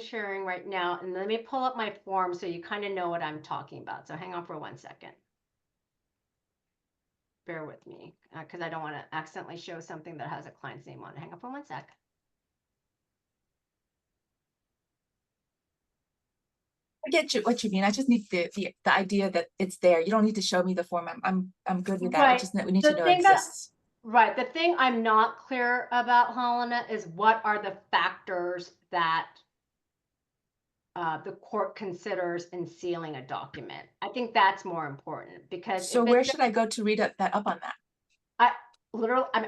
sharing right now, and let me pull up my form so you kind of know what I'm talking about. So hang on for 1 second. Bear with me, because I don't want to accidentally show something that has a client's name on it. Hang on for 1 sec. I get what you mean. I just need the idea that it's there. You don't need to show me the form. I'm good with that. I Right. just we need The to know it thing that- exists. Right. The thing I'm not clear about, Helena, is what are the factors that the court considers in sealing a document. I think that's more important, because So where should I go to read that up on that?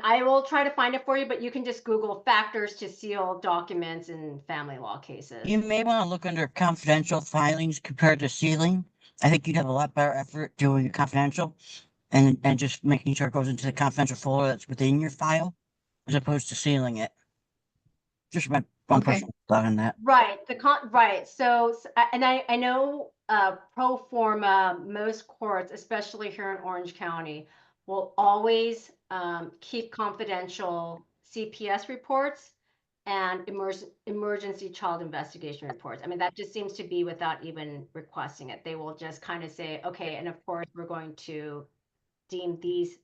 I will try to find it for you, but you can just Google factors to seal documents in family law cases. You may want to look under confidential filings compared to sealing. I think you'd have a lot better effort doing confidential and just making sure it goes into the confidential folder that's within your file as opposed to sealing it. Just my one Okay. personal thought on that. Right. Right. So, and I know pro forma, most courts, especially here in Orange County, will always keep confidential CPS reports and emergency child investigation reports. I mean, that just seems to be without even requesting it. They will just kind of say, okay, and of course, we're going to deem these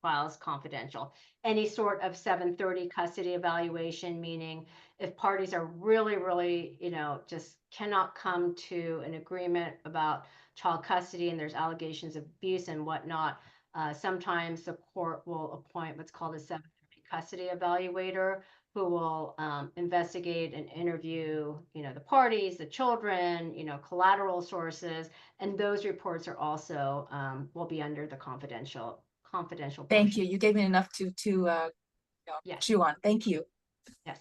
files confidential. Any sort of 730 custody evaluation, meaning if parties are really, just cannot come to an agreement about child custody and there's allegations of abuse and whatnot, sometimes the court will appoint what's called a 730 custody evaluator, who will investigate and interview, the parties, the children, collateral sources, and those reports are also will be under the confidential. Thank you. You gave me enough to Yes. chew on. Thank you. Yes.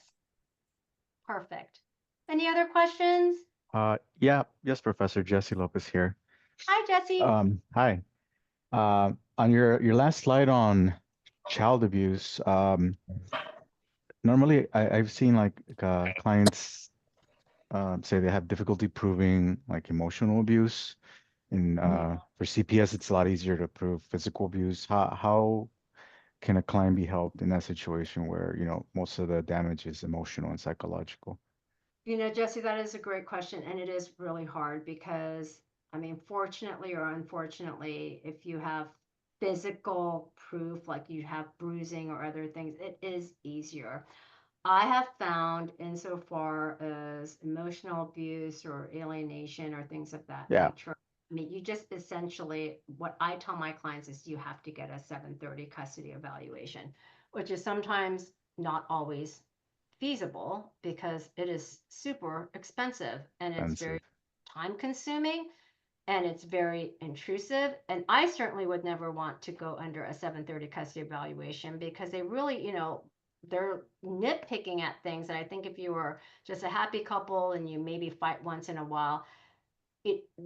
Perfect. Any other questions? Yeah, yes, Professor Jesse Lopez here. Hi, Jesse. Hi. On your last slide on child abuse, normally I've seen like clients say they have difficulty proving like emotional abuse. And for CPS, it's a lot easier to prove physical abuse. How can a client be helped in that situation where, most of the damage is emotional and psychological? Jesse, that is a great question. And it is really hard because, I mean, fortunately or unfortunately, if you have physical proof, like you have bruising or other things, it is easier. I have found, insofar as emotional abuse or alienation or things of that nature, I mean, you just essentially, what I tell my clients is you have to get a 730 custody evaluation, which is sometimes not always feasible because it is super expensive and it's very time consuming and it's very intrusive. And I certainly would never want to go under a 730 custody evaluation because they really, they're nitpicking at things. And I think if you were just a happy couple and you maybe fight once in a while,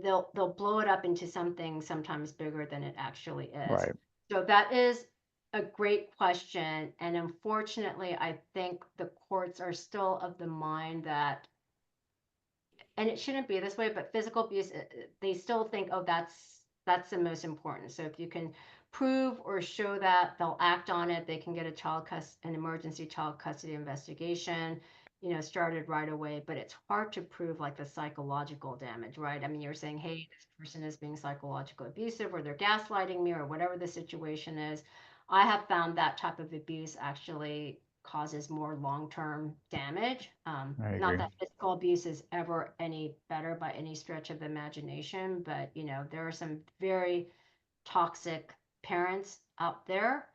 they'll blow it up into something sometimes bigger than it actually is. Right. So that is a great question. And unfortunately, I think the courts are still of the mind that, and it shouldn't be this way, but physical abuse, they still think, oh, that's the most important. So if you can prove or show that, they'll act on it. They can get an emergency child custody investigation, started right away. But it's hard to prove like the psychological damage, right? I mean, you're saying, hey, this person is being psychologically abusive, or they're gaslighting me, or whatever the situation is. I have found that type of abuse actually causes more long-term damage. Not that physical abuse is ever any better by any stretch of the imagination, but there are some very toxic parents out there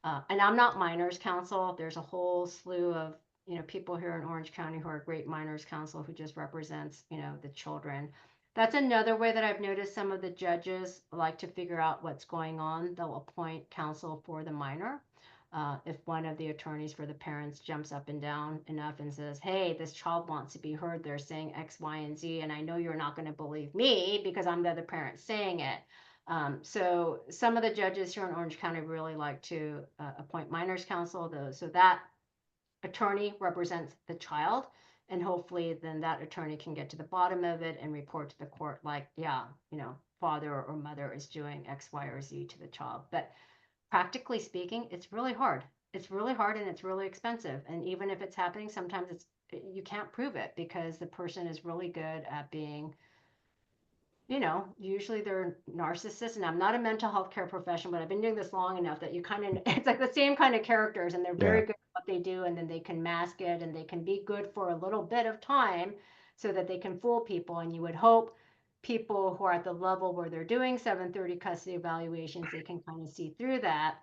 And I'm not minors counsel. There's a whole slew of, people here in Orange County who are great minors counsel who just represents, the children. That's another way that I've noticed some of the judges like to figure out what's going on. They'll appoint counsel for the minor. If one of the attorneys for the parents jumps up and down enough and says, hey, this child wants to be heard, they're saying X, Y, and Z, and I know you're not going to believe me because I'm the other parent saying it. So some of the judges here in Orange County really like to appoint minors counsel, so that attorney represents the child, and hopefully then that attorney can get to the bottom of it and report to the court like, yeah, father or mother is doing X, Y, or Z to the child. But practically speaking, it's really hard. It's really hard and it's really expensive. And even if it's happening, sometimes you can't prove it because the person is really good at being, usually they're narcissists. And I'm not a mental health care professional, but I've been doing this long enough that you kind of, it's like the same kind of characters and they're very good at what they do. And then they can mask it and they can be good for a little bit of time so that they can fool people. And you would hope people who are at the level where they're doing 730 custody evaluations, they can kind of see through that.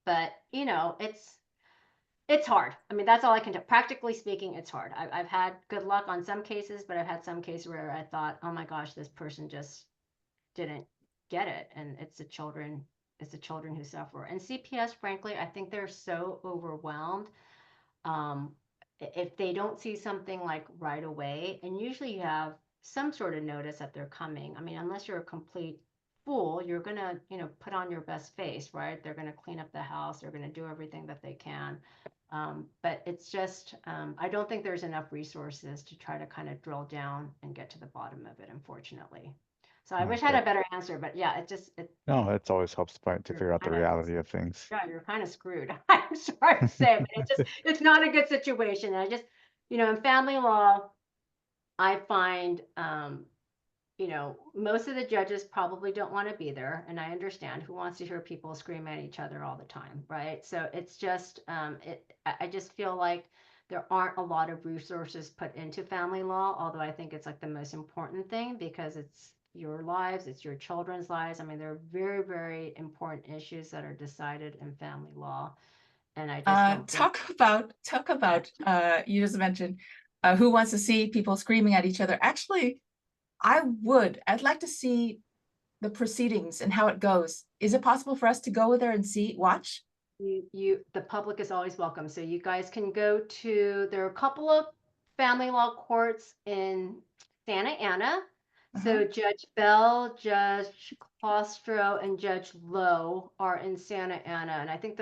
But, it's hard. I mean, that's all I can do. Practically speaking, it's hard. I've had good luck on some cases, but I've had some cases where I thought, oh my gosh, this person just didn't get it. And it's the children who suffer. And CPS, frankly, I think they're so overwhelmed. If they don't see something like right away, and usually you have some sort of notice that they're coming. I mean, unless you're a complete fool, you're gonna, put on your best face, right? They're gonna clean up the house. They're gonna do everything that they can. But it's just, I don't think there's enough resources to try to kind of drill down and get to the bottom of it, unfortunately. So I wish I had a better answer, but yeah, No, it always helps to figure out the kinda- reality of things. yeah, you're kind of screwed. I'm sorry to say, but it's not a good situation. I just, in family law, I find, most of the judges probably don't want to be there. And I understand who wants to hear people scream at each other all the time, right? So it's just, I just feel like there aren't a lot of resources put into family law, although I think it's like the most important thing because it's your lives, it's your children's lives. I mean, there are very, very important issues that are decided in family law. And I just don't talk about you just mentioned who wants to see people screaming at each other. Actually, I'd like to see the proceedings and how it goes. Is it possible for us to go there and watch? The public is always welcome. So you guys can go there are a couple of family law courts in Santa Ana. So Judge Bell, Judge Claustro, and Judge Lowe are in Santa Ana. And I think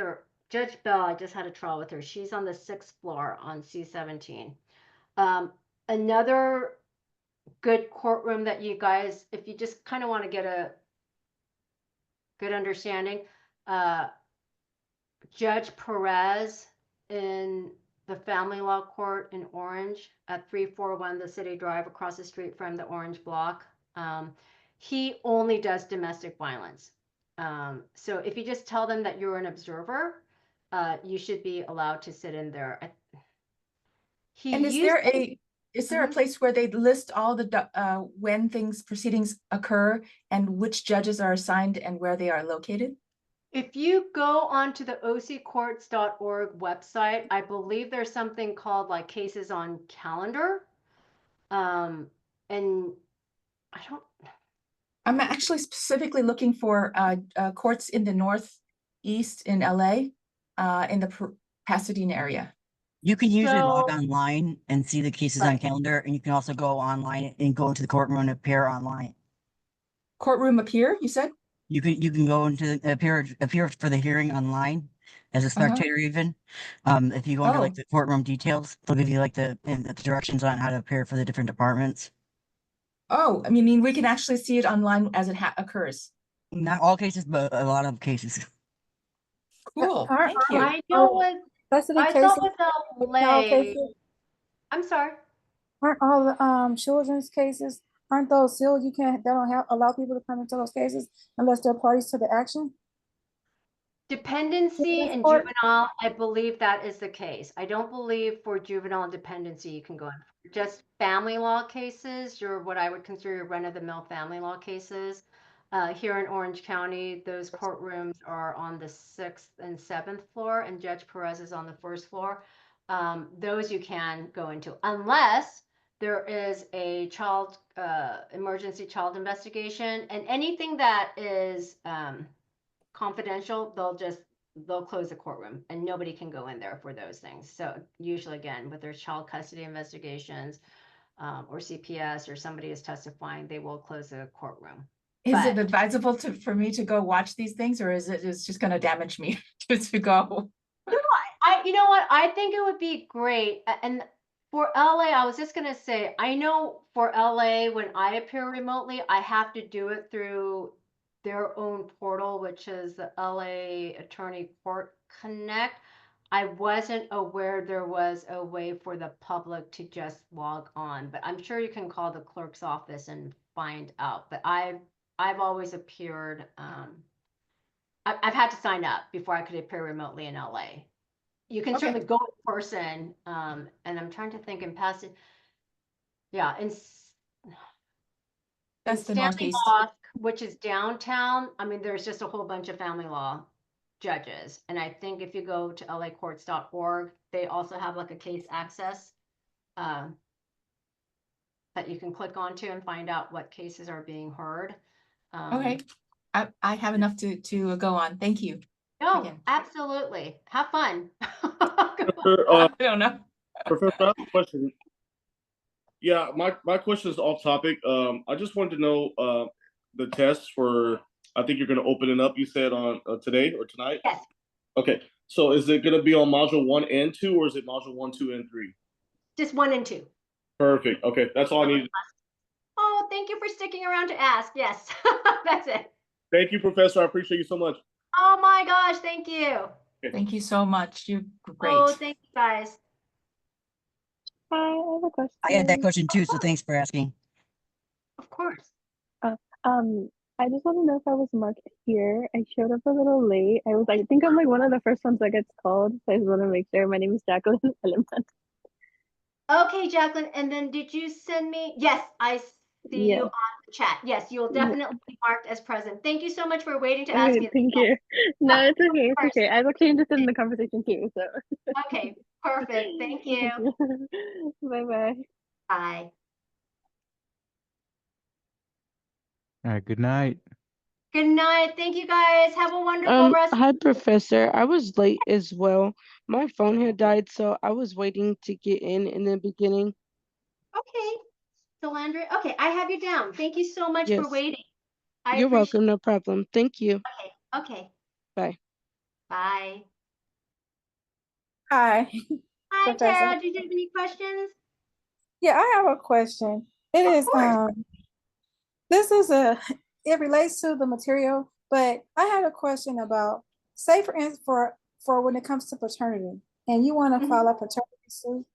Judge Bell, I just had a trial with her. She's on the 6th floor on C-17. Another good courtroom that you guys, if you just kind of want to get a good understanding, Judge Perez in the family law court in Orange at 341 the City Drive across the street from the Orange Block. He only does domestic violence. So if you just tell them that you're an observer, you should be allowed to sit in there. Is there a place where they list all the when proceedings occur and which judges are assigned and where they are located? If you go onto the occourts.org website, I believe there's something called like cases on calendar. And I'm actually specifically looking for courts in the Northeast in LA, in the Pasadena area. You can usually log online and see the cases on calendar, and you can also go online and go into the courtroom and appear online. Courtroom appear, you said? You can go into appear for the hearing online as a spectator even. If you go into like the courtroom details, they'll give you like the directions on how to appear for the different departments. Oh, I mean, we can actually see it online as it occurs. Not all cases, but a lot of cases. Cool, thank you. I know what I thought with LA. I'm sorry. Aren't all the children's cases, aren't those sealed? They don't allow people to come into those cases unless they're parties to the action? Dependency and juvenile, I believe that is the case. I don't believe for juvenile and dependency you can go in. Just family law cases, what I would consider your run-of-the-mill family law cases. Here in Orange County, those courtrooms are on the 6th and 7th floor, and Judge Perez is on the 1st floor. Those you can go into unless there is a emergency child investigation, and anything that is confidential, they'll close the courtroom and nobody can go in there for those things. So usually, again, with their child custody investigations, or CPS, or somebody is testifying, they will close the courtroom. Is it But- advisable for me to go watch these things, or is it's just gonna damage me to go? You know what? I think it would be great. And for LA, I was just gonna say, I know for LA, when I appear remotely, I have to do it through their own portal, which is the LA Attorney Court Connect. I wasn't aware there was a way for the public to just log on, but I'm sure you can call the clerk's office and find out. But I've always appeared. I've had to sign up before I could appear remotely in LA. You can Okay. certainly go in person, and I'm trying to think in passing. Yeah, That's the Stanley Northeast. Mosque, which is downtown. I mean, there's just a whole bunch of family law judges, and I think if you go to lacourts.org, they also have like a case access that you can click onto and find out what cases are being heard. Okay, I have enough to go on. Thank you. No, Again. absolutely. Have fun. I don't know. Professor, I have a question. Yeah, my question is off topic. I just wanted to know the tests for. I think you're going to open it up. You said on today or tonight. Yes. Okay, so is it going to be on module 1 and 2, or is it module 1, 2, and 3? Just 1 and 2. Perfect. Okay, that's all I needed. Oh, thank you for sticking around to ask. Yes, that's it. Thank you, Professor. I appreciate you so much. Oh my gosh, thank you. Thank you so much. You're great. Oh, thank you guys. Hi, I have a question. I had that question too, so thanks for asking. Of course. I just want to know if I was marked here. I showed up a little late. I think I'm like one of the first ones that gets called. So I just want to make sure. My name is Jacqueline Aleman. Okay, Jacqueline, and then did you send me? Yes, I see you on the chat. Yes, you will definitely be marked as present. Thank you so much for waiting to ask me. Thank you. No, it's okay. It's course. okay. I was actually interested in the conversation too. So. Okay, perfect. Thank you. Bye bye. Bye. All right, good night. Good night. Thank you guys. Have a wonderful rest. Hi, Professor. I was late as well. My phone had died, so I was waiting to get in the beginning. Okay, Delandria. Okay, I have you down. Thank you so much for Yes. waiting. You're welcome. No problem. Thank you. Okay. Bye. Bye. Hi. Hi, Professor. Tara. Do you have any questions? Yeah, I have a question. It is course. this is it relates to the material, but I had a question about, say for instance, for when it comes to paternity, and you want to file a paternity suit,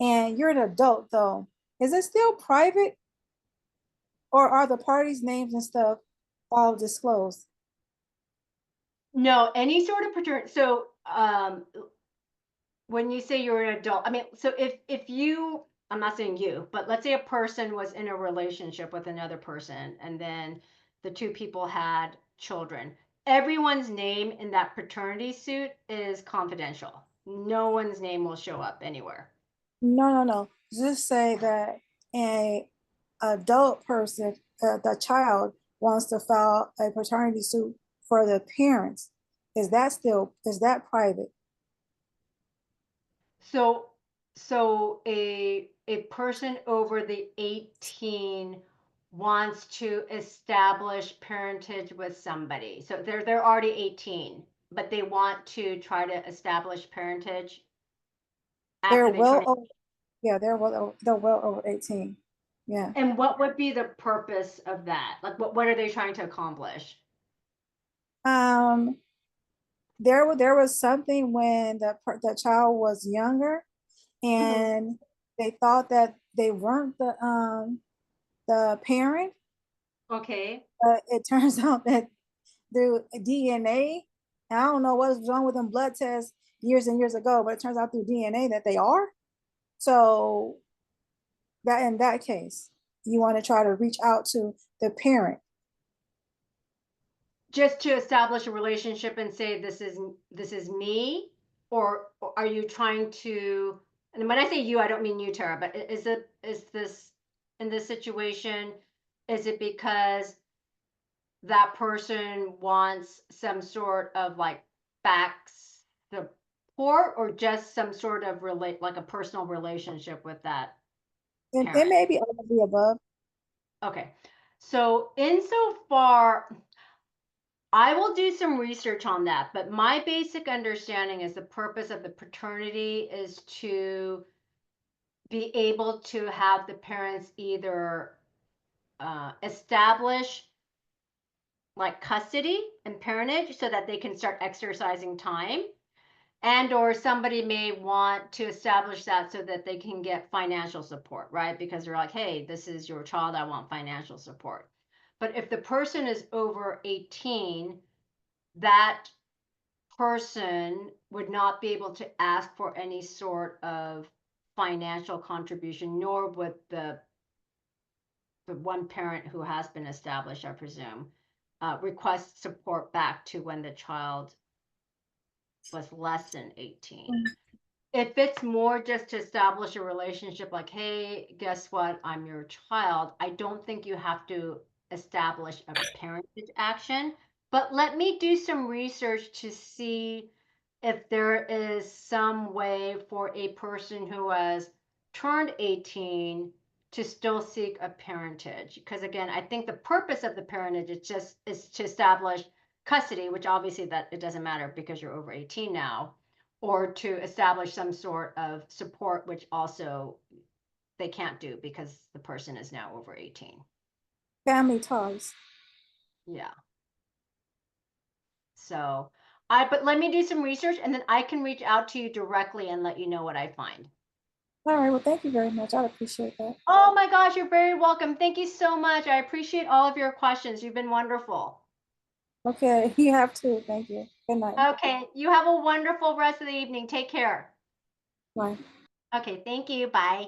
and you're an adult though, is it still private, or are the parties' names and stuff all disclosed? No, any sort of paternity. So, when you say you're an adult, I mean, so if you, I'm not saying you, but let's say a person was in a relationship with another person, and then the two people had children. Everyone's name in that paternity suit is confidential. No one's name will show up anywhere. No. Just say that a adult person, the child wants to file a paternity suit for the parents. Is that private? So a person over the 18 wants to establish parentage with somebody. So they're already 18, but they want to try to establish parentage They're after they well turn. over, yeah, they're well over 18. Yeah. And what would be the purpose of that? Like, what are they trying to accomplish? There was something when the child was younger, and they thought that they weren't the parent. Okay. But it turns out that through DNA, and I don't know what was wrong with them blood tests years and years ago, but it turns out through DNA that they are. So that in that case, you want to try to reach out to the parent. just to establish a relationship and say this is me, or are you trying to? And when I say you, I don't mean you, Tara, but is this in this situation? Is it because that person wants some sort of like back support, or just some sort of like a personal relationship with that It parent? may be all of the above. Okay, so insofar, I will do some research on that, but my basic understanding is the purpose of the paternity is to be able to have the parents either establish like custody and parentage so that they can start exercising time, and or somebody may want to establish that so that they can get financial support, right? Because they're like, hey, this is your child, I want financial support. But if the person is over 18, that person would not be able to ask for any sort of financial contribution, nor would the one parent who has been established, I presume, request support back to when the child was less than 18. If it's more just to establish a relationship, like, hey, guess what, I'm your child, I don't think you have to establish a parentage action. But let me do some research to see if there is some way for a person who has turned 18 to still seek a parentage. Because again, I think the purpose of the parentage is to establish custody, which obviously that it doesn't matter because you're over 18 now, or to establish some sort of support, which also they can't do because the person is now over 18. Family ties. Yeah. So but let me do some research and then I can reach out to you directly and let you know what I find. All right, well, thank you very much. I appreciate that. Oh my gosh, you're very welcome. Thank you so much. I appreciate all of your questions. You've been wonderful. Okay, you have to. Thank you. Good night. Okay, you have a wonderful rest of the evening. Take care. Bye. Okay, thank you. Bye.